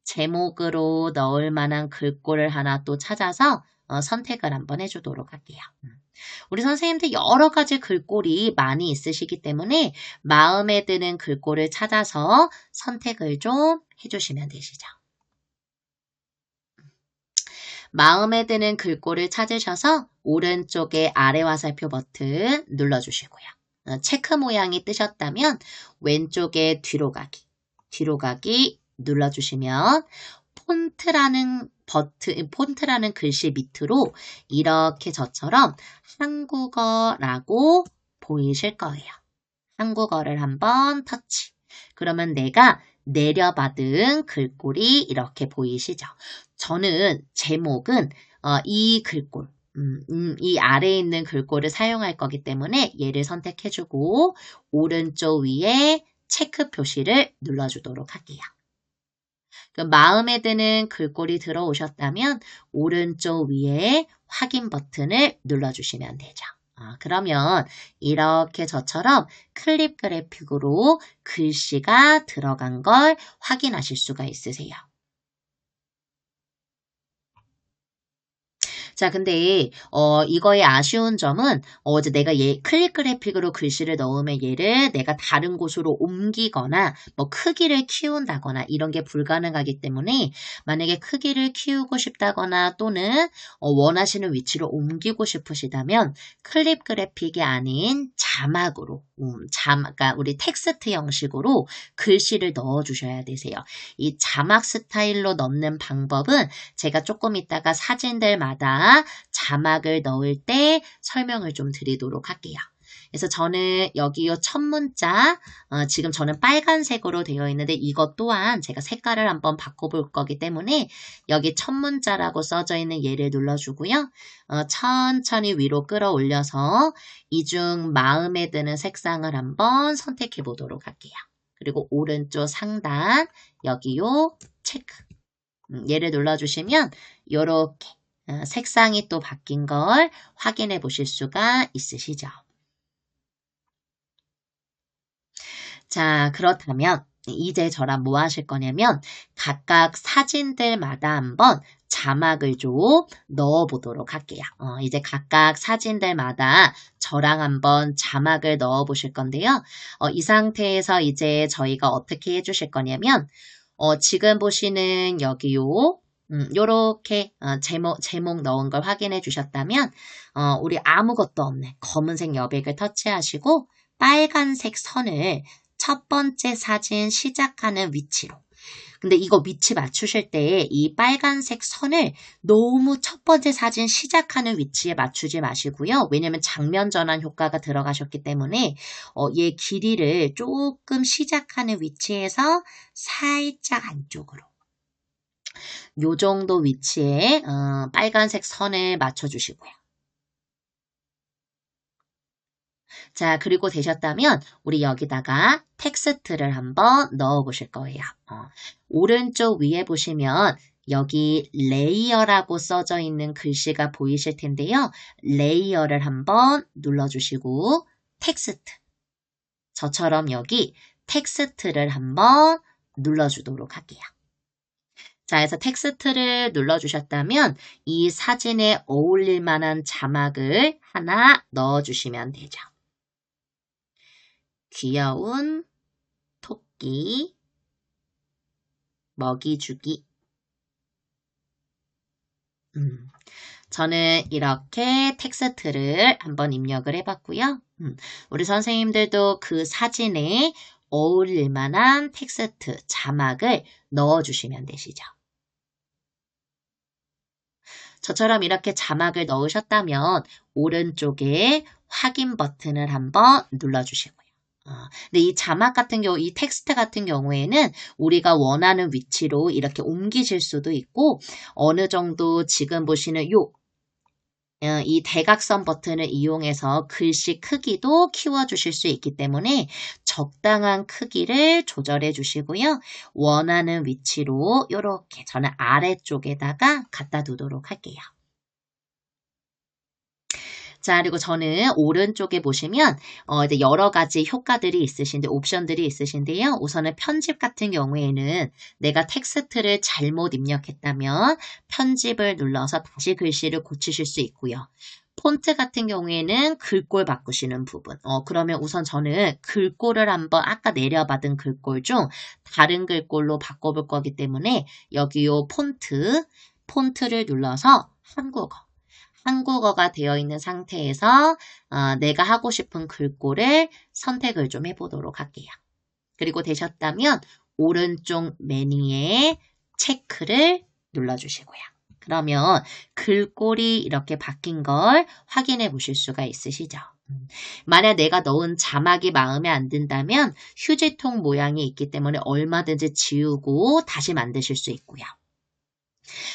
제목으로 넣을 만한 글꼴을 하나 또 찾아서 선택을 한번 해주도록 할게요. 우리 선생님들 여러 가지 글꼴이 많이 있으시기 때문에 마음에 드는 글꼴을 찾아서 선택을 좀 해주시면 되시죠. 마음에 드는 글꼴을 찾으셔서 오른쪽에 아래 화살표 버튼 눌러주시고요. 체크 모양이 뜨셨다면 왼쪽에 뒤로 가기 눌러주시면 폰트라는 글씨 밑으로 이렇게 저처럼 한국어라고 보이실 거예요. 한국어를 한번 터치. 그러면 내가 내려받은 글꼴이 이렇게 보이시죠? 저는 제목은 이 글꼴, 이 아래에 있는 글꼴을 사용할 거기 때문에 얘를 선택해주고 오른쪽 위에 체크 표시를 눌러주도록 할게요. 마음에 드는 글꼴이 들어오셨다면 오른쪽 위에 확인 버튼을 눌러주시면 되죠. 그러면 이렇게 저처럼 클립 그래픽으로 글씨가 들어간 걸 확인하실 수가 있으세요. 자, 근데 이거의 아쉬운 점은 이제 내가 클릭 그래픽으로 글씨를 넣으면 얘를 내가 다른 곳으로 옮기거나 뭐 크기를 키운다거나 이런 게 불가능하기 때문에 만약에 크기를 키우고 싶다거나 또는 원하시는 위치로 옮기고 싶으시다면 클립 그래픽이 아닌 자막으로 그러니까 우리 텍스트 형식으로 글씨를 넣어주셔야 되세요. 이 자막 스타일로 넣는 방법은 제가 조금 이따가 사진들마다 자막을 넣을 때 설명을 좀 드리도록 할게요. 그래서 저는 여기 요 첫 문자 지금 저는 빨간색으로 되어 있는데 이것 또한 제가 색깔을 한번 바꿔볼 거기 때문에 여기 첫 문자라고 써져 있는 얘를 눌러주고요. 천천히 위로 끌어올려서 이 중 마음에 드는 색상을 한번 선택해 보도록 할게요. 그리고 오른쪽 상단 여기 요 체크 얘를 눌러주시면 이렇게 색상이 또 바뀐 걸 확인해 보실 수가 있으시죠. 자, 그렇다면 이제 저랑 뭐 하실 거냐면 각각 사진들마다 한번 자막을 좀 넣어보도록 할게요. 이제 각각 사진들마다 저랑 한번 자막을 넣어보실 건데요. 이 상태에서 이제 저희가 어떻게 해주실 거냐면 지금 보시는 여기 요렇게 제목 넣은 걸 확인해 주셨다면 우리 아무것도 없는 검은색 여백을 터치하시고 빨간색 선을 첫 번째 사진 시작하는 위치로. 근데 이거 위치 맞추실 때 이 빨간색 선을 너무 첫 번째 사진 시작하는 위치에 맞추지 마시고요. 왜냐면 장면 전환 효과가 들어가셨기 때문에 얘 길이를 조금 시작하는 위치에서 살짝 안쪽으로. 요 정도 위치에 빨간색 선을 맞춰주시고요. 자, 그리고 되셨다면 우리 여기다가 텍스트를 한번 넣어 보실 거예요. 오른쪽 위에 보시면 여기 레이어라고 써져 있는 글씨가 보이실 텐데요. 레이어를 한번 눌러주시고 텍스트. 저처럼 여기 텍스트를 한번 눌러주도록 할게요. 자, 그래서 텍스트를 눌러주셨다면 이 사진에 어울릴 만한 자막을 하나 넣어주시면 되죠. 귀여운 토끼 먹이 주기. 저는 이렇게 텍스트를 한번 입력을 해봤고요. 우리 선생님들도 그 사진에 어울릴 만한 텍스트, 자막을 넣어주시면 되시죠. 저처럼 이렇게 자막을 넣으셨다면 오른쪽에 확인 버튼을 한번 눌러주시고요. 근데 이 자막 같은 경우, 이 텍스트 같은 경우에는 우리가 원하는 위치로 이렇게 옮기실 수도 있고 어느 정도 지금 보시는 이 대각선 버튼을 이용해서 글씨 크기도 키워주실 수 있기 때문에 적당한 크기를 조절해 주시고요. 원하는 위치로 이렇게 저는 아래쪽에다가 갖다 두도록 할게요. 자, 그리고 저는 오른쪽에 보시면 이제 여러 가지 효과들이 있으신데 옵션들이 있으신데요. 우선은 편집 같은 경우에는 내가 텍스트를 잘못 입력했다면 편집을 눌러서 다시 글씨를 고치실 수 있고요. 폰트 같은 경우에는 글꼴 바꾸시는 부분. 그러면 우선 저는 글꼴을 한번 아까 내려받은 글꼴 중 다른 글꼴로 바꿔볼 거기 때문에 여기 요 폰트를 눌러서 한국어가 되어 있는 상태에서 내가 하고 싶은 글꼴을 선택을 좀 해보도록 할게요. 그리고 되셨다면 오른쪽 메뉴에 체크를 눌러주시고요. 그러면 글꼴이 이렇게 바뀐 걸 확인해 보실 수가 있으시죠. 만약 내가 넣은 자막이 마음에 안 든다면 휴지통 모양이 있기 때문에 얼마든지 지우고 다시 만드실 수 있고요.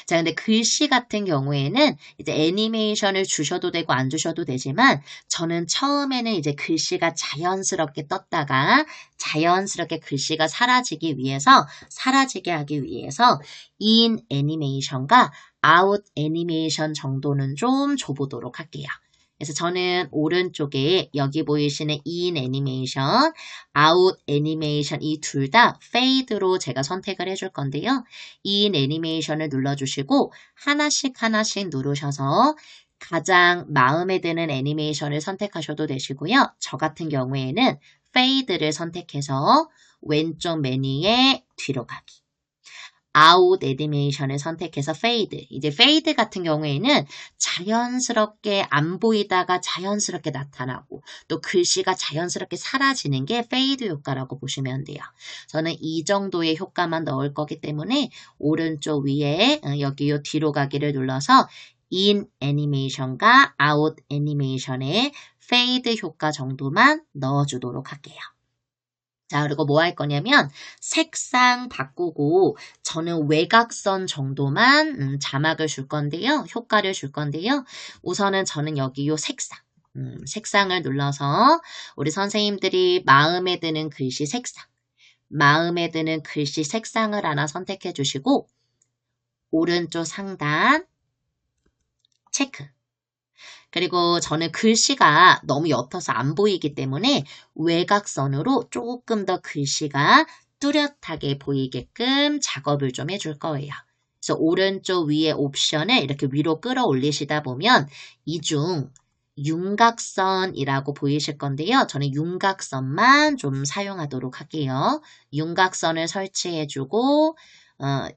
자, 근데 글씨 같은 경우에는 이제 애니메이션을 주셔도 되고 안 주셔도 되지만 저는 처음에는 이제 글씨가 자연스럽게 떴다가 자연스럽게 글씨가 사라지게 하기 위해서 in 애니메이션과 out 애니메이션 정도는 좀 줘보도록 할게요. 그래서 저는 오른쪽에 여기 보이시는 in 애니메이션, out 애니메이션 이 둘 다 fade로 제가 선택을 해줄 건데요. in 애니메이션을 눌러주시고 하나씩 누르셔서 가장 마음에 드는 애니메이션을 선택하셔도 되시고요. 저 같은 경우에는 fade를 선택해서 왼쪽 메뉴에 뒤로 가기. 아웃 애니메이션을 선택해서 페이드. 이제 페이드 같은 경우에는 자연스럽게 안 보이다가 자연스럽게 나타나고 또 글씨가 자연스럽게 사라지는 게 페이드 효과라고 보시면 돼요. 저는 이 정도의 효과만 넣을 거기 때문에 오른쪽 위에 여기 요 뒤로 가기를 눌러서 in 애니메이션과 out 애니메이션의 페이드 효과 정도만 넣어주도록 할게요. 자, 그리고 뭐 할 거냐면 색상 바꾸고 저는 외곽선 정도만 자막을 줄 건데요. 효과를 줄 건데요. 우선은 저는 여기 요 색상을 눌러서 우리 선생님들이 마음에 드는 글씨 색상을 하나 선택해 주시고 오른쪽 상단 체크. 그리고 저는 글씨가 너무 옅어서 안 보이기 때문에 외곽선으로 조금 더 글씨가 뚜렷하게 보이게끔 작업을 좀 해줄 거예요. 그래서 오른쪽 위에 옵션을 이렇게 위로 끌어올리시다 보면 이 중 윤곽선이라고 보이실 건데요. 저는 윤곽선만 좀 사용하도록 할게요. 윤곽선을 설치해주고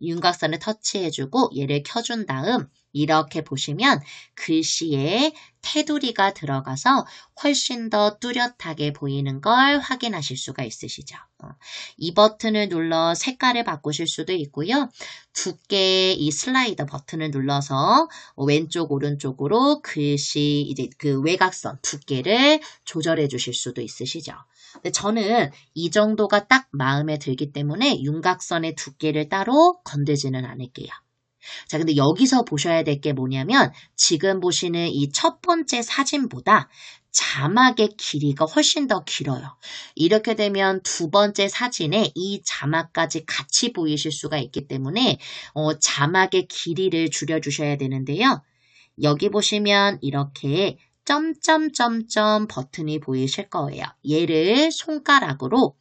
윤곽선을 터치해주고 얘를 켜준 다음 이렇게 보시면 글씨에 테두리가 들어가서 훨씬 더 뚜렷하게 보이는 걸 확인하실 수가 있으시죠. 이 버튼을 눌러 색깔을 바꾸실 수도 있고요. 두께 이 슬라이더 버튼을 눌러서 왼쪽 오른쪽으로 글씨 이제 그 외곽선 두께를 조절해 주실 수도 있으시죠. 근데 저는 이 정도가 딱 마음에 들기 때문에 윤곽선의 두께를 따로 건들지는 않을게요. 자, 근데 여기서 보셔야 될 게 뭐냐면 지금 보시는 이 첫 번째 사진보다 자막의 길이가 훨씬 더 길어요. 이렇게 되면 두 번째 사진에 이 자막까지 같이 보이실 수가 있기 때문에 자막의 길이를 줄여주셔야 되는데요. 여기 보시면 이렇게 점점점점 버튼이 보이실 거예요. 얘를 손가락으로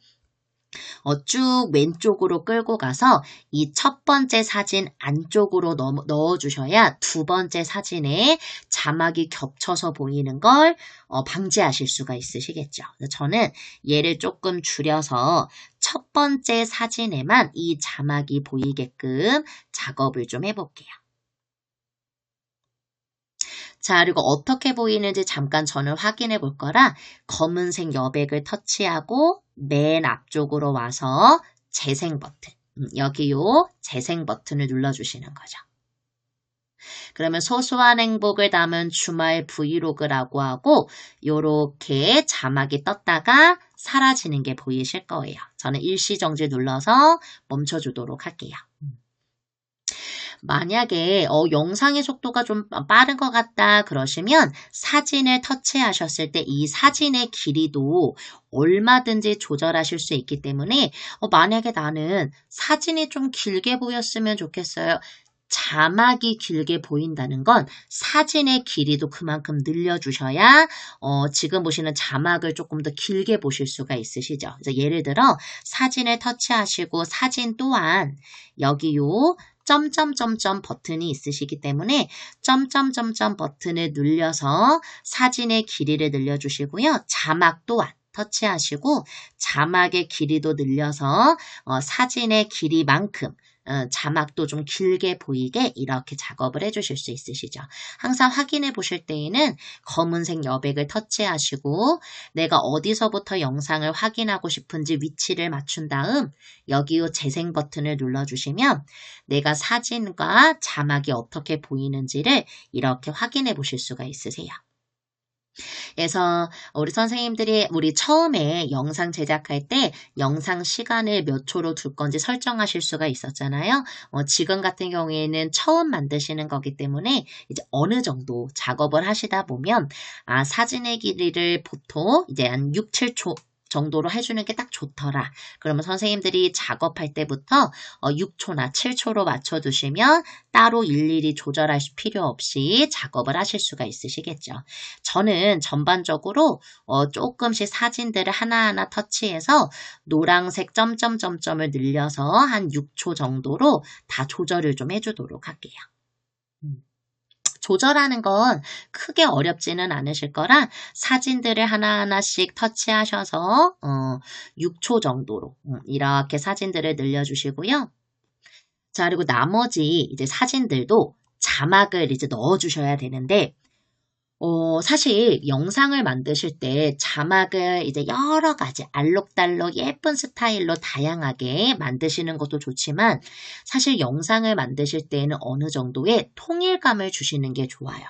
쭉 왼쪽으로 끌고 가서 이 첫 번째 사진 안쪽으로 넣어주셔야 두 번째 사진에 자막이 겹쳐서 보이는 걸 방지하실 수가 있으시겠죠. 저는 얘를 조금 줄여서 첫 번째 사진에만 이 자막이 보이게끔 작업을 좀 해볼게요. 자, 그리고 어떻게 보이는지 잠깐 저는 확인해 볼 거라 검은색 여백을 터치하고 맨 앞쪽으로 와서 재생 버튼, 여기 요 재생 버튼을 눌러주시는 거죠. 그러면 소소한 행복을 담은 주말 브이로그라고 하고 요렇게 자막이 떴다가 사라지는 게 보이실 거예요. 저는 일시정지 눌러서 멈춰주도록 할게요. 만약에 영상의 속도가 좀 빠른 것 같다 그러시면 사진을 터치하셨을 때 이 사진의 길이도 얼마든지 조절하실 수 있기 때문에 만약에 나는 사진이 좀 길게 보였으면 좋겠어요. 자막이 길게 보인다는 건 사진의 길이도 그만큼 늘려주셔야 지금 보시는 자막을 조금 더 길게 보실 수가 있으시죠. 그래서 예를 들어 사진을 터치하시고 사진 또한 여기 요 점점점점 버튼이 있으시기 때문에 점점점점 버튼을 눌려서 사진의 길이를 늘려주시고요. 자막 또한 터치하시고 자막의 길이도 늘려서 사진의 길이만큼 자막도 좀 길게 보이게 이렇게 작업을 해주실 수 있으시죠. 항상 확인해 보실 때에는 검은색 여백을 터치하시고 내가 어디서부터 영상을 확인하고 싶은지 위치를 맞춘 다음 여기 요 재생 버튼을 눌러주시면 내가 사진과 자막이 어떻게 보이는지를 이렇게 확인해 보실 수가 있으세요. 그래서 우리 선생님들이 우리 처음에 영상 제작할 때 영상 시간을 몇 초로 둘 건지 설정하실 수가 있었잖아요. 지금 같은 경우에는 처음 만드시는 거기 때문에 이제 어느 정도 작업을 하시다 보면 사진의 길이를 보통 이제 한 6, 7초 정도로 해주는 게 딱 좋더라. 그러면 선생님들이 작업할 때부터 6초나 7초로 맞춰두시면 따로 일일이 조절할 필요 없이 작업을 하실 수가 있으시겠죠. 저는 전반적으로 조금씩 사진들을 하나하나 터치해서 노란색 점점점점을 늘려서 한 6초 정도로 다 조절을 좀 해주도록 할게요. 조절하는 건 크게 어렵지는 않으실 거라 사진들을 하나하나씩 터치하셔서 6초 정도로 이렇게 사진들을 늘려주시고요. 자, 그리고 나머지 이제 사진들도 자막을 이제 넣어주셔야 되는데 사실 영상을 만드실 때 자막을 이제 여러 가지 알록달록 예쁜 스타일로 다양하게 만드시는 것도 좋지만 사실 영상을 만드실 때는 어느 정도의 통일감을 주시는 게 좋아요.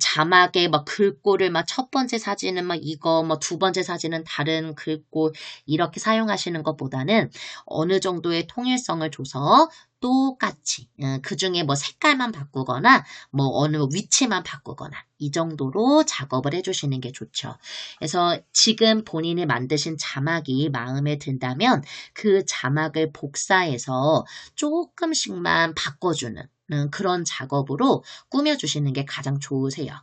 자막에 막 글꼴을 막 첫 번째 사진은 막 이거, 뭐 두 번째 사진은 다른 글꼴 이렇게 사용하시는 것보다는 어느 정도의 통일성을 줘서 똑같이 그 중에 뭐 색깔만 바꾸거나 뭐 어느 위치만 바꾸거나 이 정도로 작업을 해주시는 게 좋죠. 그래서 지금 본인이 만드신 자막이 마음에 든다면 그 자막을 복사해서 조금씩만 바꿔주는 그런 작업으로 꾸며주시는 게 가장 좋으세요.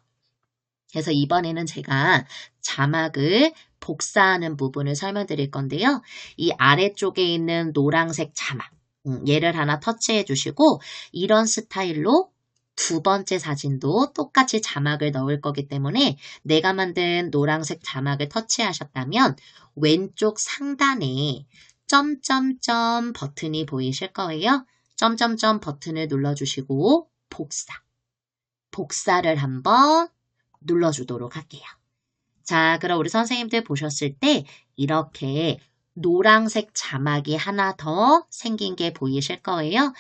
그래서 이번에는 제가 자막을 복사하는 부분을 설명드릴 건데요. 이 아래쪽에 있는 노란색 자막, 얘를 하나 터치해 주시고 이런 스타일로 두 번째 사진도 똑같이 자막을 넣을 거기 때문에 내가 만든 노란색 자막을 터치하셨다면 왼쪽 상단에 점점점 버튼이 보이실 거예요. 점점점 버튼을 눌러주시고 복사를 한번 눌러주도록 할게요. 자, 그럼 우리 선생님들 보셨을 때 이렇게 노란색 자막이 하나 더 생긴 게 보이실 거예요.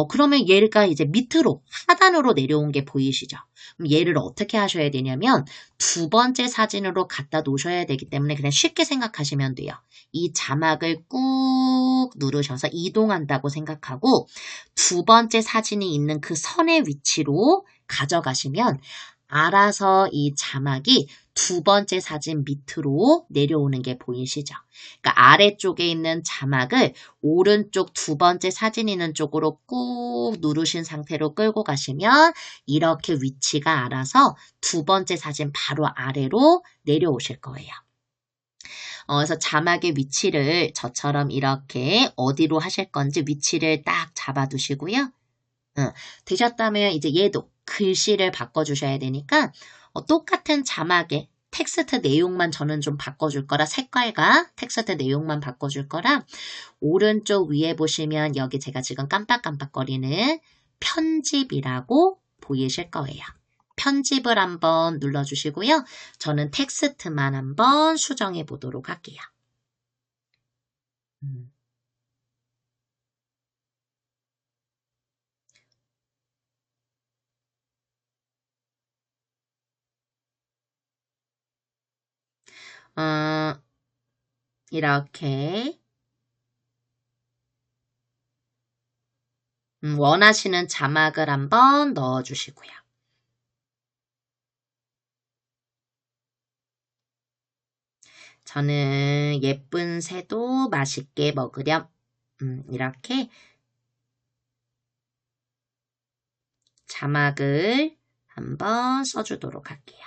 그러면 얘가 이제 밑으로 하단으로 내려온 게 보이시죠? 그럼 얘를 어떻게 하셔야 되냐면 두 번째 사진으로 갖다 놓으셔야 되기 때문에 그냥 쉽게 생각하시면 돼요. 이 자막을 꾹 누르셔서 이동한다고 생각하고 두 번째 사진이 있는 그 선의 위치로 가져가시면 알아서 이 자막이 두 번째 사진 밑으로 내려오는 게 보이시죠? 그러니까 아래쪽에 있는 자막을 오른쪽 두 번째 사진 있는 쪽으로 꾹 누르신 상태로 끌고 가시면 이렇게 위치가 알아서 두 번째 사진 바로 아래로 내려오실 거예요. 그래서 자막의 위치를 저처럼 이렇게 어디로 하실 건지 위치를 딱 잡아두시고요. 되셨다면 이제 얘도 글씨를 바꿔주셔야 되니까 똑같은 자막의 텍스트 내용만 저는 좀 바꿔줄 거라 색깔과 텍스트 내용만 바꿔줄 거라 오른쪽 위에 보시면 여기 제가 지금 깜빡깜빡거리는 편집이라고 보이실 거예요. 편집을 한번 눌러주시고요. 저는 텍스트만 한번 수정해 보도록 할게요. 이렇게 원하시는 자막을 한번 넣어주시고요. 저는 예쁜 새도 맛있게 먹으렴. 이렇게 자막을 한번 써주도록 할게요.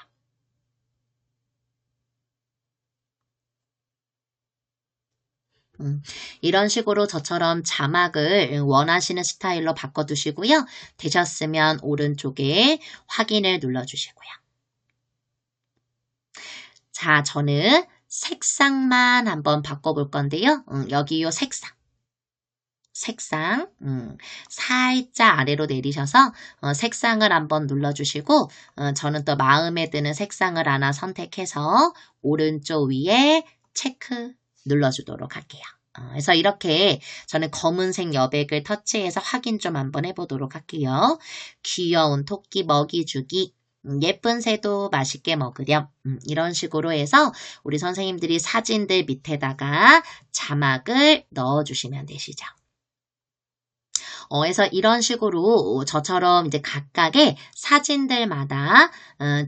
이런 식으로 저처럼 자막을 원하시는 스타일로 바꿔두시고요. 되셨으면 오른쪽에 확인을 눌러주시고요. 자, 저는 색상만 한번 바꿔볼 건데요. 여기 요 색상 살짝 아래로 내리셔서 색상을 한번 눌러주시고 저는 또 마음에 드는 색상을 하나 선택해서 오른쪽 위에 체크 눌러주도록 할게요. 그래서 이렇게 저는 검은색 여백을 터치해서 확인 좀 한번 해보도록 할게요. 귀여운 토끼 먹이 주기. 예쁜 새도 맛있게 먹으렴. 이런 식으로 해서 우리 선생님들이 사진들 밑에다가 자막을 넣어주시면 되시죠. 그래서 이런 식으로 저처럼 이제 각각의 사진들마다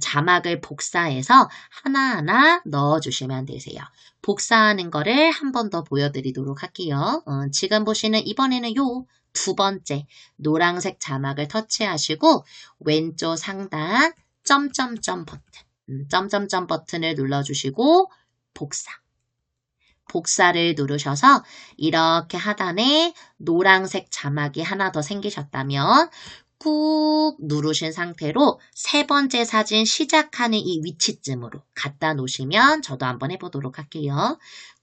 자막을 복사해서 하나하나 넣어주시면 되세요. 복사하는 거를 한 번 더 보여드리도록 할게요. 지금 보시는 이번에는 요 두 번째 노란색 자막을 터치하시고 왼쪽 상단 점점점 버튼, 점점점 버튼을 눌러주시고 복사를 누르셔서 이렇게 하단에 노란색 자막이 하나 더 생기셨다면 꾹 누르신 상태로 세 번째 사진 시작하는 이 위치쯤으로 갖다 놓으시면 저도 한번 해보도록 할게요.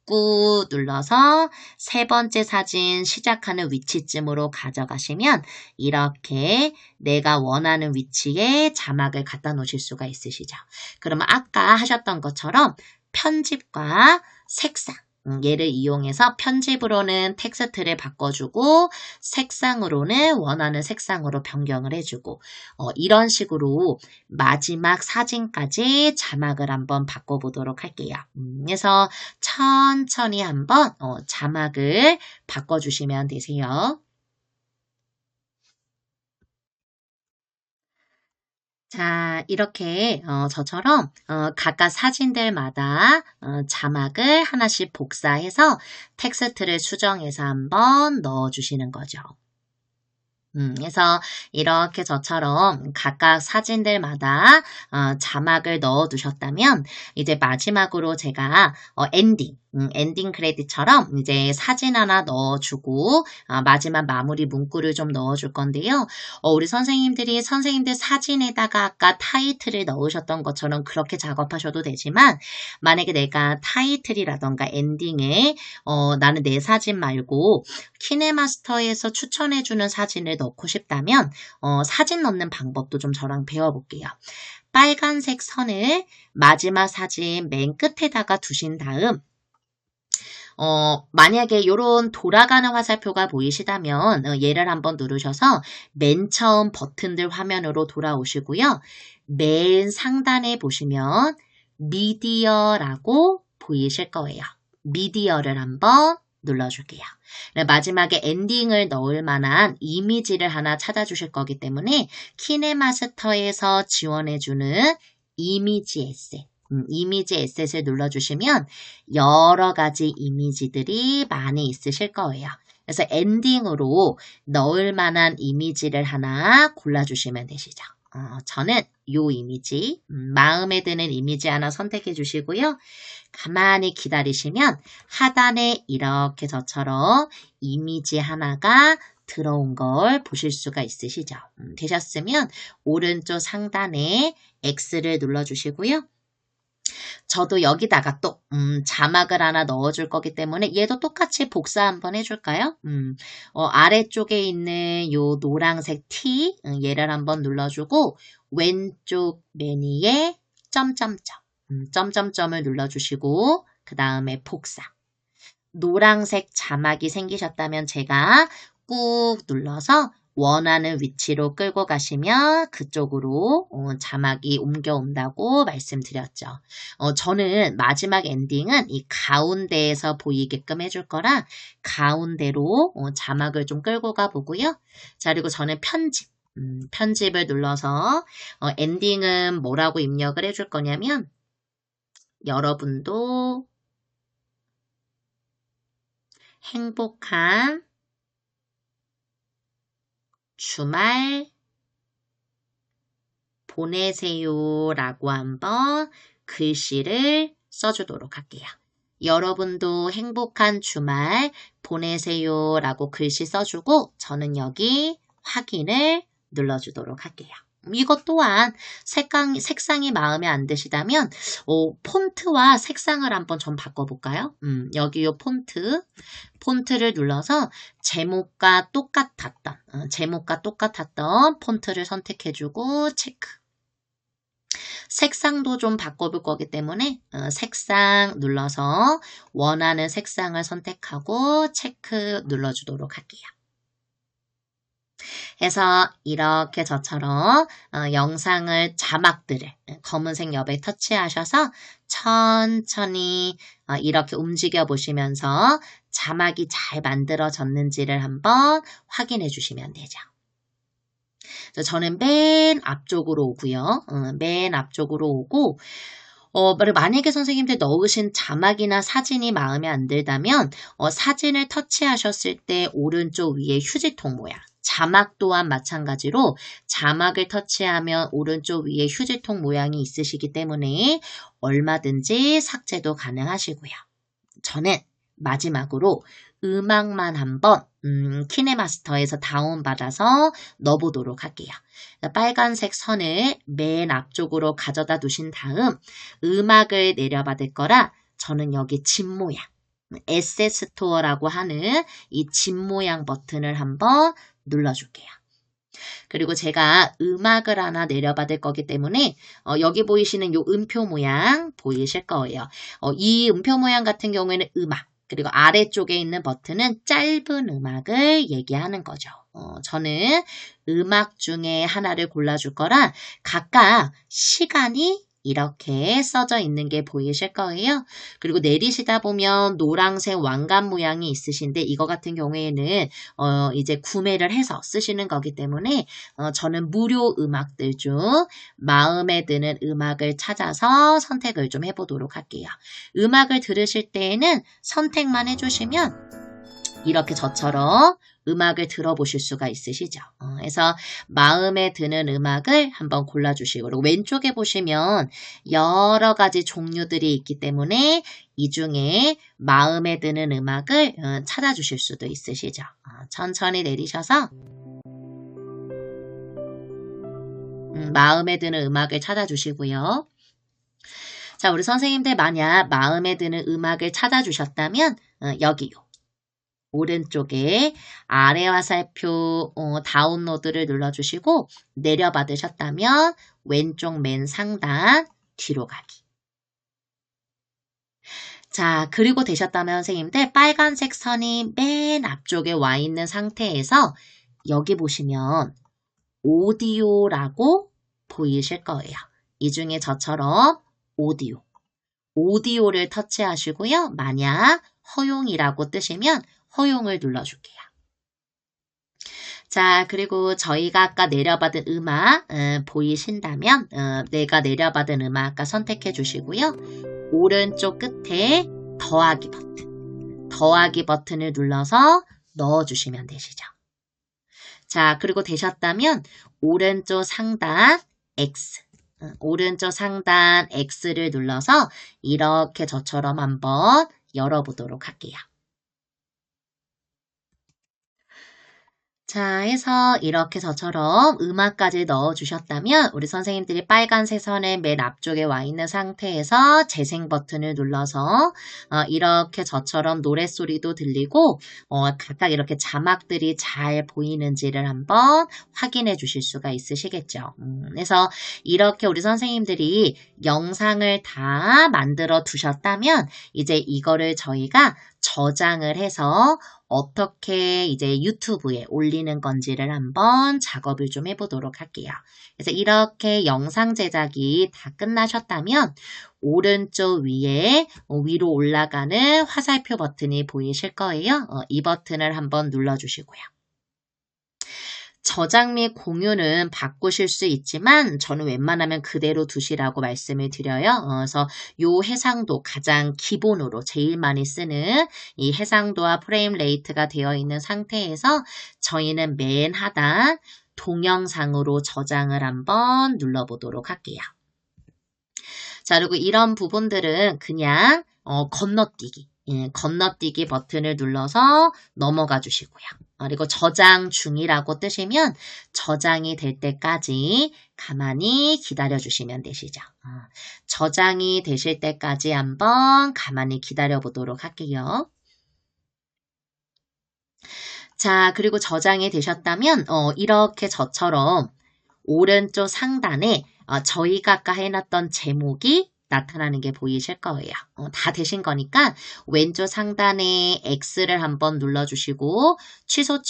꾹 눌러서 세 번째 사진 시작하는 위치쯤으로 가져가시면 이렇게 내가 원하는 위치에 자막을 갖다 놓으실 수가 있으시죠. 그러면 아까 하셨던 것처럼 편집과 색상 얘를 이용해서 편집으로는 텍스트를 바꿔주고 색상으로는 원하는 색상으로 변경을 해주고 이런 식으로 마지막 사진까지 자막을 한번 바꿔보도록 할게요. 그래서 천천히 한번 자막을 바꿔주시면 되세요. 자, 이렇게 저처럼 각각 사진들마다 자막을 하나씩 복사해서 텍스트를 수정해서 한번 넣어주시는 거죠. 그래서 이렇게 저처럼 각각 사진들마다 자막을 넣어 두셨다면 이제 마지막으로 제가 엔딩 크레딧처럼 이제 사진 하나 넣어주고 마지막 마무리 문구를 좀 넣어줄 건데요. 우리 선생님들이 선생님들 사진에다가 아까 타이틀을 넣으셨던 것처럼 그렇게 작업하셔도 되지만 만약에 내가 타이틀이라던가 엔딩에 나는 내 사진 말고 키네마스터에서 추천해주는 사진을 넣고 싶다면 사진 넣는 방법도 좀 저랑 배워볼게요. 빨간색 선을 마지막 사진 맨 끝에다가 두신 다음 만약에 이런 돌아가는 화살표가 보이시다면 얘를 한번 누르셔서 맨 처음 버튼들 화면으로 돌아오시고요. 맨 상단에 보시면 미디어라고 보이실 거예요. 미디어를 한번 눌러줄게요. 마지막에 엔딩을 넣을 만한 이미지를 하나 찾아주실 거기 때문에 키네마스터에서 지원해주는 이미지 에셋, 이미지 에셋을 눌러주시면 여러 가지 이미지들이 많이 있으실 거예요. 그래서 엔딩으로 넣을 만한 이미지를 하나 골라주시면 되시죠. 저는 이 이미지, 마음에 드는 이미지 하나 선택해 주시고요. 가만히 기다리시면 하단에 이렇게 저처럼 이미지 하나가 들어온 걸 보실 수가 있으시죠. 되셨으면 오른쪽 상단에 X를 눌러주시고요. 저도 여기다가 또 자막을 하나 넣어줄 거기 때문에 얘도 똑같이 복사 한번 해줄까요? 아래쪽에 있는 요 노란색 T 얘를 한번 눌러주고 왼쪽 메뉴에 점점점을 눌러주시고 그 다음에 복사. 노란색 자막이 생기셨다면 제가 꾹 눌러서 원하는 위치로 끌고 가시면 그쪽으로 자막이 옮겨온다고 말씀드렸죠. 저는 마지막 엔딩은 이 가운데에서 보이게끔 해줄 거라 가운데로 자막을 좀 끌고 가보고요. 자, 그리고 저는 편집을 눌러서 엔딩은 뭐라고 입력을 해줄 거냐면 여러분도 행복한 주말 보내세요 라고 한번 글씨를 써주도록 할게요. 여러분도 행복한 주말 보내세요 라고 글씨 써주고 저는 여기 확인을 눌러주도록 할게요. 이것 또한 색상이 마음에 안 드시다면 폰트와 색상을 한번 좀 바꿔볼까요? 여기 이 폰트를 눌러서 제목과 똑같았던 폰트를 선택해주고 체크. 색상도 좀 바꿔볼 거기 때문에 색상 눌러서 원하는 색상을 선택하고 체크 눌러주도록 할게요. 해서 이렇게 저처럼 영상을 자막들을 검은색 옆에 터치하셔서 천천히 이렇게 움직여 보시면서 자막이 잘 만들어졌는지를 한번 확인해 주시면 되죠. 저는 맨 앞쪽으로 오고요. 맨 앞쪽으로 오고 만약에 선생님들 넣으신 자막이나 사진이 마음에 안 들다면 사진을 터치하셨을 때 오른쪽 위에 휴지통 모양 자막 또한 마찬가지로 자막을 터치하면 오른쪽 위에 휴지통 모양이 있으시기 때문에 얼마든지 삭제도 가능하시고요. 저는 마지막으로 음악만 한번 키네마스터에서 다운받아서 넣어보도록 할게요. 빨간색 선을 맨 앞쪽으로 가져다 두신 다음 음악을 내려받을 거라 저는 여기 집 모양 에셋 스토어라고 하는 이 집 모양 버튼을 한번 눌러줄게요. 그리고 제가 음악을 하나 내려받을 거기 때문에 여기 보이시는 이 음표 모양 보이실 거예요. 이 음표 모양 같은 경우에는 음악 그리고 아래쪽에 있는 버튼은 짧은 음악을 얘기하는 거죠. 저는 음악 중에 하나를 골라줄 거라 각각 시간이 이렇게 써져 있는 게 보이실 거예요. 그리고 내리시다 보면 노란색 왕관 모양이 있으신데 이거 같은 경우에는 이제 구매를 해서 쓰시는 거기 때문에 저는 무료 음악들 중 마음에 드는 음악을 찾아서 선택을 좀 해보도록 할게요. 음악을 들으실 때에는 선택만 해주시면 이렇게 저처럼 음악을 들어보실 수가 있으시죠. 그래서 마음에 드는 음악을 한번 골라주시고, 그리고 왼쪽에 보시면 여러 가지 종류들이 있기 때문에 이 중에 마음에 드는 음악을 찾아주실 수도 있으시죠. 천천히 내리셔서 마음에 드는 음악을 찾아주시고요. 자, 우리 선생님들 만약 마음에 드는 음악을 찾아주셨다면 여기요. 오른쪽에 아래 화살표 다운로드를 눌러주시고 내려받으셨다면 왼쪽 맨 상단 뒤로 가기. 자, 그리고 되셨다면 선생님들 빨간색 선이 맨 앞쪽에 와 있는 상태에서 여기 보시면 오디오라고 보이실 거예요. 이 중에 저처럼 오디오를 터치하시고요. 만약 허용이라고 뜨시면 허용을 눌러줄게요. 자, 그리고 저희가 아까 내려받은 음악 보이신다면 내가 내려받은 음악 아까 선택해 주시고요. 오른쪽 끝에 더하기 버튼을 눌러서 넣어주시면 되시죠. 자, 그리고 되셨다면 오른쪽 상단 X를 눌러서 이렇게 저처럼 한번 열어보도록 할게요. 자, 해서 이렇게 저처럼 음악까지 넣어주셨다면 우리 선생님들이 빨간색 선의 맨 앞쪽에 와 있는 상태에서 재생 버튼을 눌러서 이렇게 저처럼 노랫소리도 들리고 각각 이렇게 자막들이 잘 보이는지를 한번 확인해 주실 수가 있으시겠죠. 그래서 이렇게 우리 선생님들이 영상을 다 만들어 두셨다면 이제 이거를 저희가 저장을 해서 어떻게 이제 유튜브에 올리는 건지를 한번 작업을 좀 해보도록 할게요. 그래서 이렇게 영상 제작이 다 끝나셨다면 오른쪽 위에 위로 올라가는 화살표 버튼이 보이실 거예요. 이 버튼을 한번 눌러주시고요. 저장 및 공유는 바꾸실 수 있지만 저는 웬만하면 그대로 두시라고 말씀을 드려요. 그래서 요 해상도 가장 기본으로 제일 많이 쓰는 이 해상도와 프레임 레이트가 되어 있는 상태에서 저희는 맨 하단 동영상으로 저장을 한번 눌러보도록 할게요. 자, 그리고 이런 부분들은 그냥 건너뛰기 버튼을 눌러서 넘어가 주시고요. 그리고 저장 중이라고 뜨시면 저장이 될 때까지 가만히 기다려 주시면 되시죠. 저장이 되실 때까지 한번 가만히 기다려 보도록 할게요. 자, 그리고 저장이 되셨다면 이렇게 저처럼 오른쪽 상단에 저희가 아까 해놨던 제목이 나타나는 게 보이실 거예요. 다 되신 거니까 왼쪽 상단에 X를 한번 눌러주시고 취소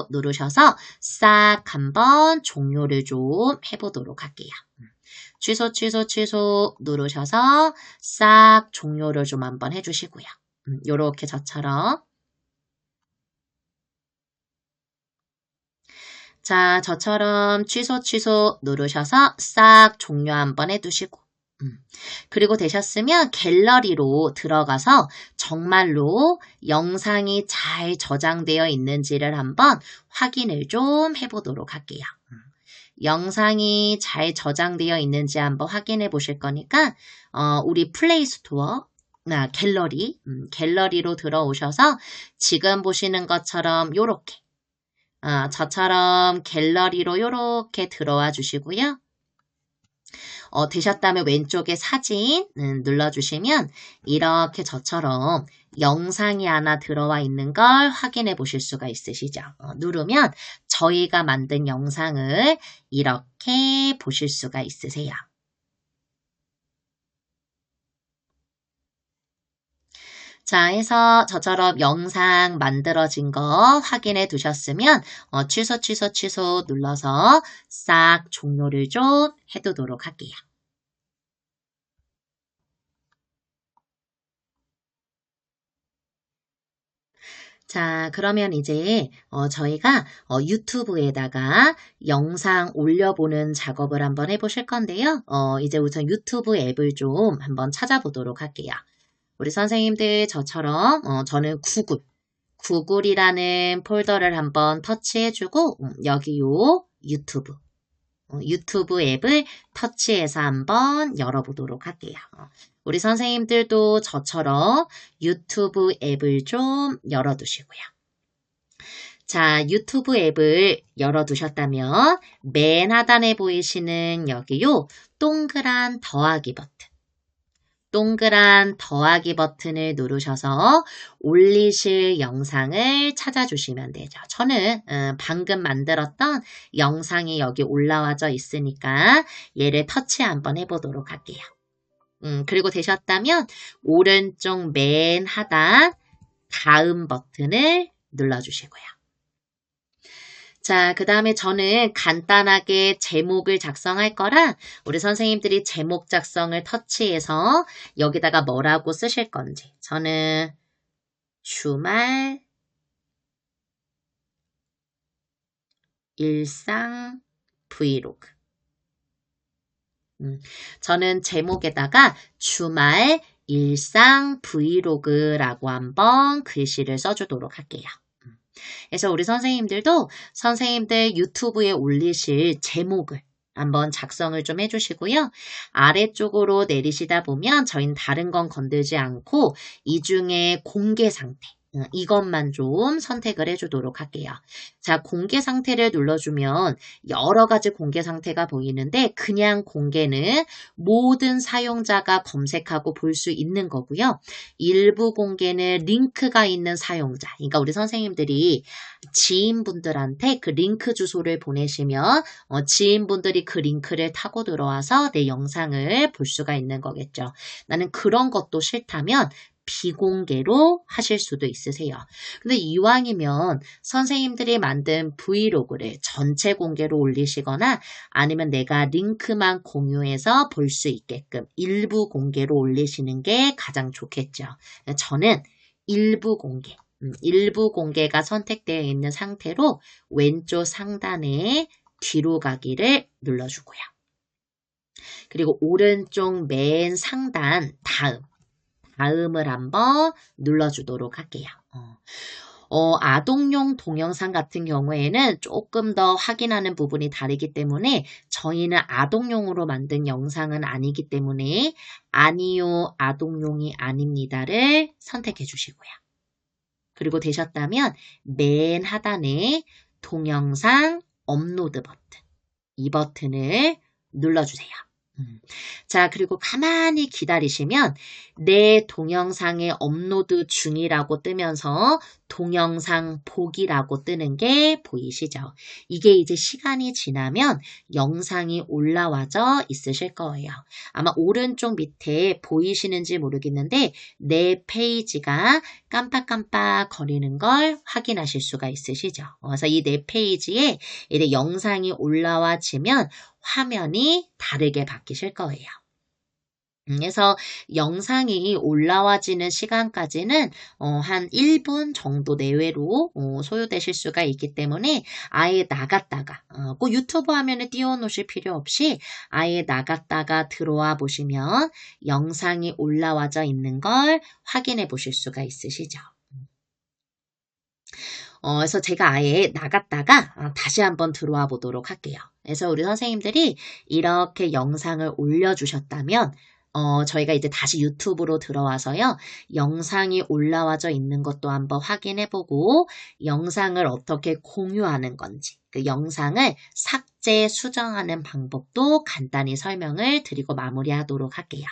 누르셔서 싹 한번 종료를 좀 해보도록 할게요. 취소 누르셔서 싹 종료를 좀 한번 해주시고요. 요렇게 저처럼 자, 저처럼 취소 누르셔서 싹 종료 한번 해두시고 그리고 되셨으면 갤러리로 들어가서 정말로 영상이 잘 저장되어 있는지를 한번 확인을 좀 해보도록 할게요. 영상이 잘 저장되어 있는지 한번 확인해 보실 거니까 우리 플레이 스토어 갤러리로 들어오셔서 지금 보시는 것처럼 요렇게 저처럼 갤러리로 요렇게 들어와 주시고요. 되셨다면 왼쪽에 사진 눌러주시면 이렇게 저처럼 영상이 하나 들어와 있는 걸 확인해 보실 수가 있으시죠. 누르면 저희가 만든 영상을 이렇게 보실 수가 있으세요. 자, 해서 저처럼 영상 만들어진 거 확인해 두셨으면 취소 눌러서 싹 종료를 좀 해두도록 할게요. 자, 그러면 이제 저희가 유튜브에다가 영상 올려보는 작업을 한번 해보실 건데요. 이제 우선 유튜브 앱을 좀 한번 찾아보도록 할게요. 우리 선생님들 저처럼 저는 구글이라는 폴더를 한번 터치해주고 여기 요 유튜브 앱을 터치해서 한번 열어보도록 할게요. 우리 선생님들도 저처럼 유튜브 앱을 좀 열어두시고요. 자, 유튜브 앱을 열어두셨다면 맨 하단에 보이시는 여기요 동그란 더하기 버튼을 누르셔서 올리실 영상을 찾아주시면 되죠. 저는 방금 만들었던 영상이 여기 올라와져 있으니까 얘를 터치 한번 해보도록 할게요. 그리고 되셨다면 오른쪽 맨 하단 다음 버튼을 눌러주시고요. 자, 그 다음에 저는 간단하게 제목을 작성할 거라 우리 선생님들이 제목 작성을 터치해서 여기다가 뭐라고 쓰실 건지 저는 주말 일상 브이로그 저는 제목에다가 주말 일상 브이로그라고 한번 글씨를 써주도록 할게요. 그래서 우리 선생님들도 선생님들 유튜브에 올리실 제목을 한번 작성을 좀 해주시고요. 아래쪽으로 내리시다 보면 저희는 다른 건 건들지 않고 이 중에 공개 상태 이것만 좀 선택을 해주도록 할게요. 자, 공개 상태를 눌러주면 여러 가지 공개 상태가 보이는데 그냥 공개는 모든 사용자가 검색하고 볼 수 있는 거고요. 일부 공개는 링크가 있는 사용자, 그러니까 우리 선생님들이 지인분들한테 그 링크 주소를 보내시면 지인분들이 그 링크를 타고 들어와서 내 영상을 볼 수가 있는 거겠죠. 나는 그런 것도 싫다면 비공개로 하실 수도 있으세요. 근데 이왕이면 선생님들이 만든 브이로그를 전체 공개로 올리시거나 아니면 내가 링크만 공유해서 볼 수 있게끔 일부 공개로 올리시는 게 가장 좋겠죠. 저는 일부 공개가 선택되어 있는 상태로 왼쪽 상단에 뒤로 가기를 눌러주고요. 그리고 오른쪽 맨 상단 다음을 한번 눌러주도록 할게요. 아동용 동영상 같은 경우에는 조금 더 확인하는 부분이 다르기 때문에 저희는 아동용으로 만든 영상은 아니기 때문에 아니요, 아동용이 아닙니다를 선택해 주시고요. 그리고 되셨다면 맨 하단에 동영상 업로드 버튼, 이 버튼을 눌러주세요. 자, 그리고 가만히 기다리시면 내 동영상에 업로드 중이라고 뜨면서 동영상 보기라고 뜨는 게 보이시죠? 이게 이제 시간이 지나면 영상이 올라와져 있으실 거예요. 아마 오른쪽 밑에 보이시는지 모르겠는데 내 페이지가 깜빡깜빡 거리는 걸 확인하실 수가 있으시죠? 그래서 이 내 페이지에 이제 영상이 올라와지면 화면이 다르게 바뀌실 거예요. 그래서 영상이 올라와지는 시간까지는 한 1분 정도 내외로 소요되실 수가 있기 때문에 아예 나갔다가 꼭 유튜브 화면에 띄워놓으실 필요 없이 아예 나갔다가 들어와 보시면 영상이 올라와져 있는 걸 확인해 보실 수가 있으시죠. 그래서 제가 아예 나갔다가 다시 한번 들어와 보도록 할게요. 그래서 우리 선생님들이 이렇게 영상을 올려주셨다면 저희가 이제 다시 유튜브로 들어와서요. 영상이 올라와져 있는 것도 한번 확인해보고 영상을 어떻게 공유하는 건지 그 영상을 삭제, 수정하는 방법도 간단히 설명을 드리고 마무리하도록 할게요.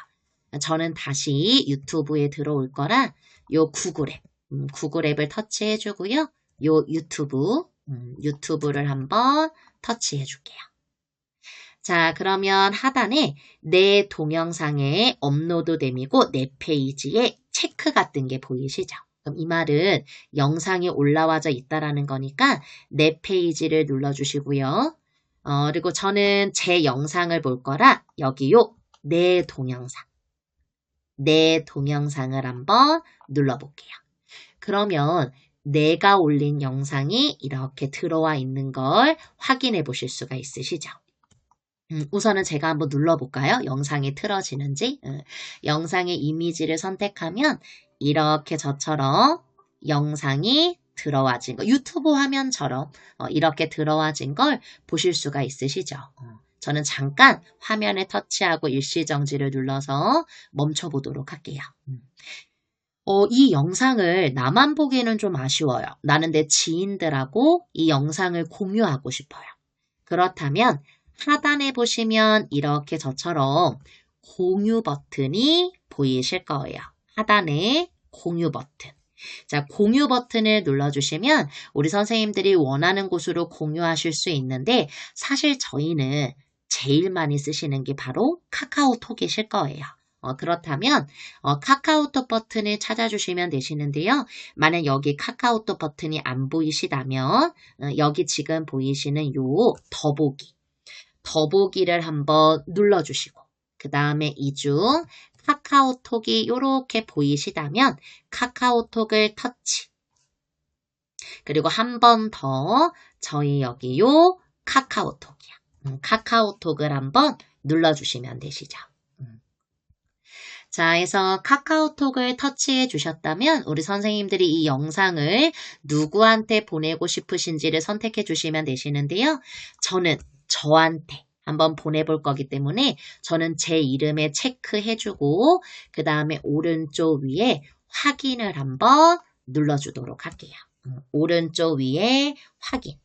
저는 다시 유튜브에 들어올 거라 요 구글 앱을 터치해주고요. 요 유튜브를 한번 터치해줄게요. 자, 그러면 하단에 내 동영상에 업로드됨이고 내 페이지에 체크 같은 게 보이시죠? 그럼 이 말은 영상이 올라와져 있다라는 거니까 내 페이지를 눌러주시고요. 그리고 저는 제 영상을 볼 거라 여기요. 내 동영상을 한번 눌러볼게요. 그러면 내가 올린 영상이 이렇게 들어와 있는 걸 확인해 보실 수가 있으시죠? 우선은 제가 한번 눌러볼까요? 영상이 틀어지는지. 영상의 이미지를 선택하면 이렇게 저처럼 영상이 들어와진 거, 유튜브 화면처럼 이렇게 들어와진 걸 보실 수가 있으시죠. 저는 잠깐 화면에 터치하고 일시정지를 눌러서 멈춰보도록 할게요. 이 영상을 나만 보기에는 좀 아쉬워요. 나는 내 지인들하고 이 영상을 공유하고 싶어요. 그렇다면 하단에 보시면 이렇게 저처럼 공유 버튼이 보이실 거예요. 하단에 공유 버튼. 자, 공유 버튼을 눌러주시면 우리 선생님들이 원하는 곳으로 공유하실 수 있는데 사실 저희는 제일 많이 쓰시는 게 바로 카카오톡이실 거예요. 그렇다면 카카오톡 버튼을 찾아주시면 되시는데요. 만약 여기 카카오톡 버튼이 안 보이시다면 여기 지금 보이시는 요 더보기를 한번 눌러주시고 그 다음에 이 중 카카오톡이 이렇게 보이시다면 카카오톡을 터치 그리고 한 번 더 저희 여기 요 카카오톡이야. 카카오톡을 한번 눌러주시면 되시죠. 자, 해서 카카오톡을 터치해 주셨다면 우리 선생님들이 이 영상을 누구한테 보내고 싶으신지를 선택해 주시면 되시는데요. 저는 저한테 한번 보내볼 거기 때문에 저는 제 이름에 체크해주고 그 다음에 오른쪽 위에 확인을 한번 눌러주도록 할게요. 오른쪽 위에 확인.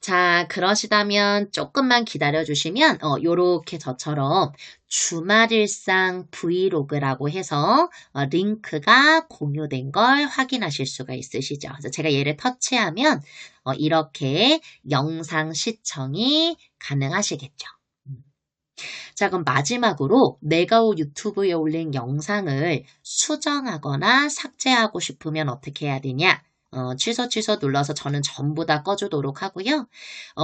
자, 그러시다면 조금만 기다려주시면 요렇게 저처럼 주말일상 브이로그라고 해서 링크가 공유된 걸 확인하실 수가 있으시죠. 그래서 제가 얘를 터치하면 이렇게 영상 시청이 가능하시겠죠. 자, 그럼 마지막으로 내가 유튜브에 올린 영상을 수정하거나 삭제하고 싶으면 어떻게 해야 되냐? 취소 눌러서 저는 전부 다 꺼주도록 하고요.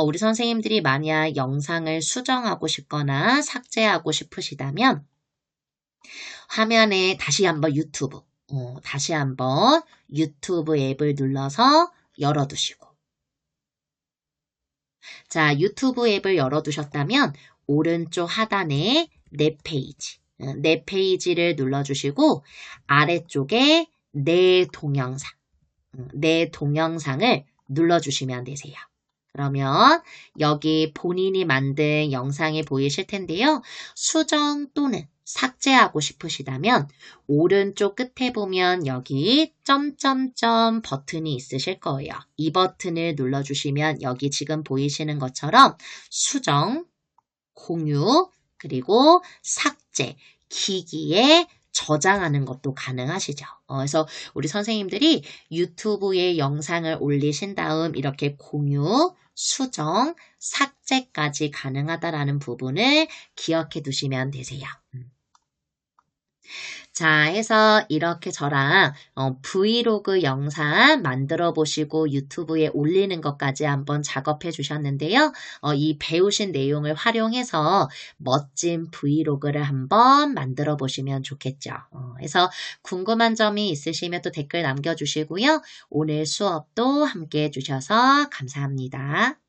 우리 선생님들이 만약 영상을 수정하고 싶거나 삭제하고 싶으시다면 화면에 다시 한번 유튜브 앱을 눌러서 열어두시고 자, 유튜브 앱을 열어두셨다면 오른쪽 하단에 내 페이지를 눌러주시고 아래쪽에 내 동영상을 눌러주시면 되세요. 그러면 여기 본인이 만든 영상이 보이실 텐데요. 수정 또는 삭제하고 싶으시다면 오른쪽 끝에 보면 여기 점점점 버튼이 있으실 거예요. 이 버튼을 눌러주시면 여기 지금 보이시는 것처럼 수정, 공유, 그리고 삭제, 기기에 저장하는 것도 가능하시죠. 그래서 우리 선생님들이 유튜브에 영상을 올리신 다음 이렇게 공유, 수정, 삭제까지 가능하다라는 부분을 기억해 두시면 되세요. 자, 해서 이렇게 저랑 브이로그 영상 만들어 보시고 유튜브에 올리는 것까지 한번 작업해 주셨는데요. 이 배우신 내용을 활용해서 멋진 브이로그를 한번 만들어 보시면 좋겠죠. 그래서 궁금한 점이 있으시면 또 댓글 남겨주시고요. 오늘 수업도 함께 해주셔서 감사합니다.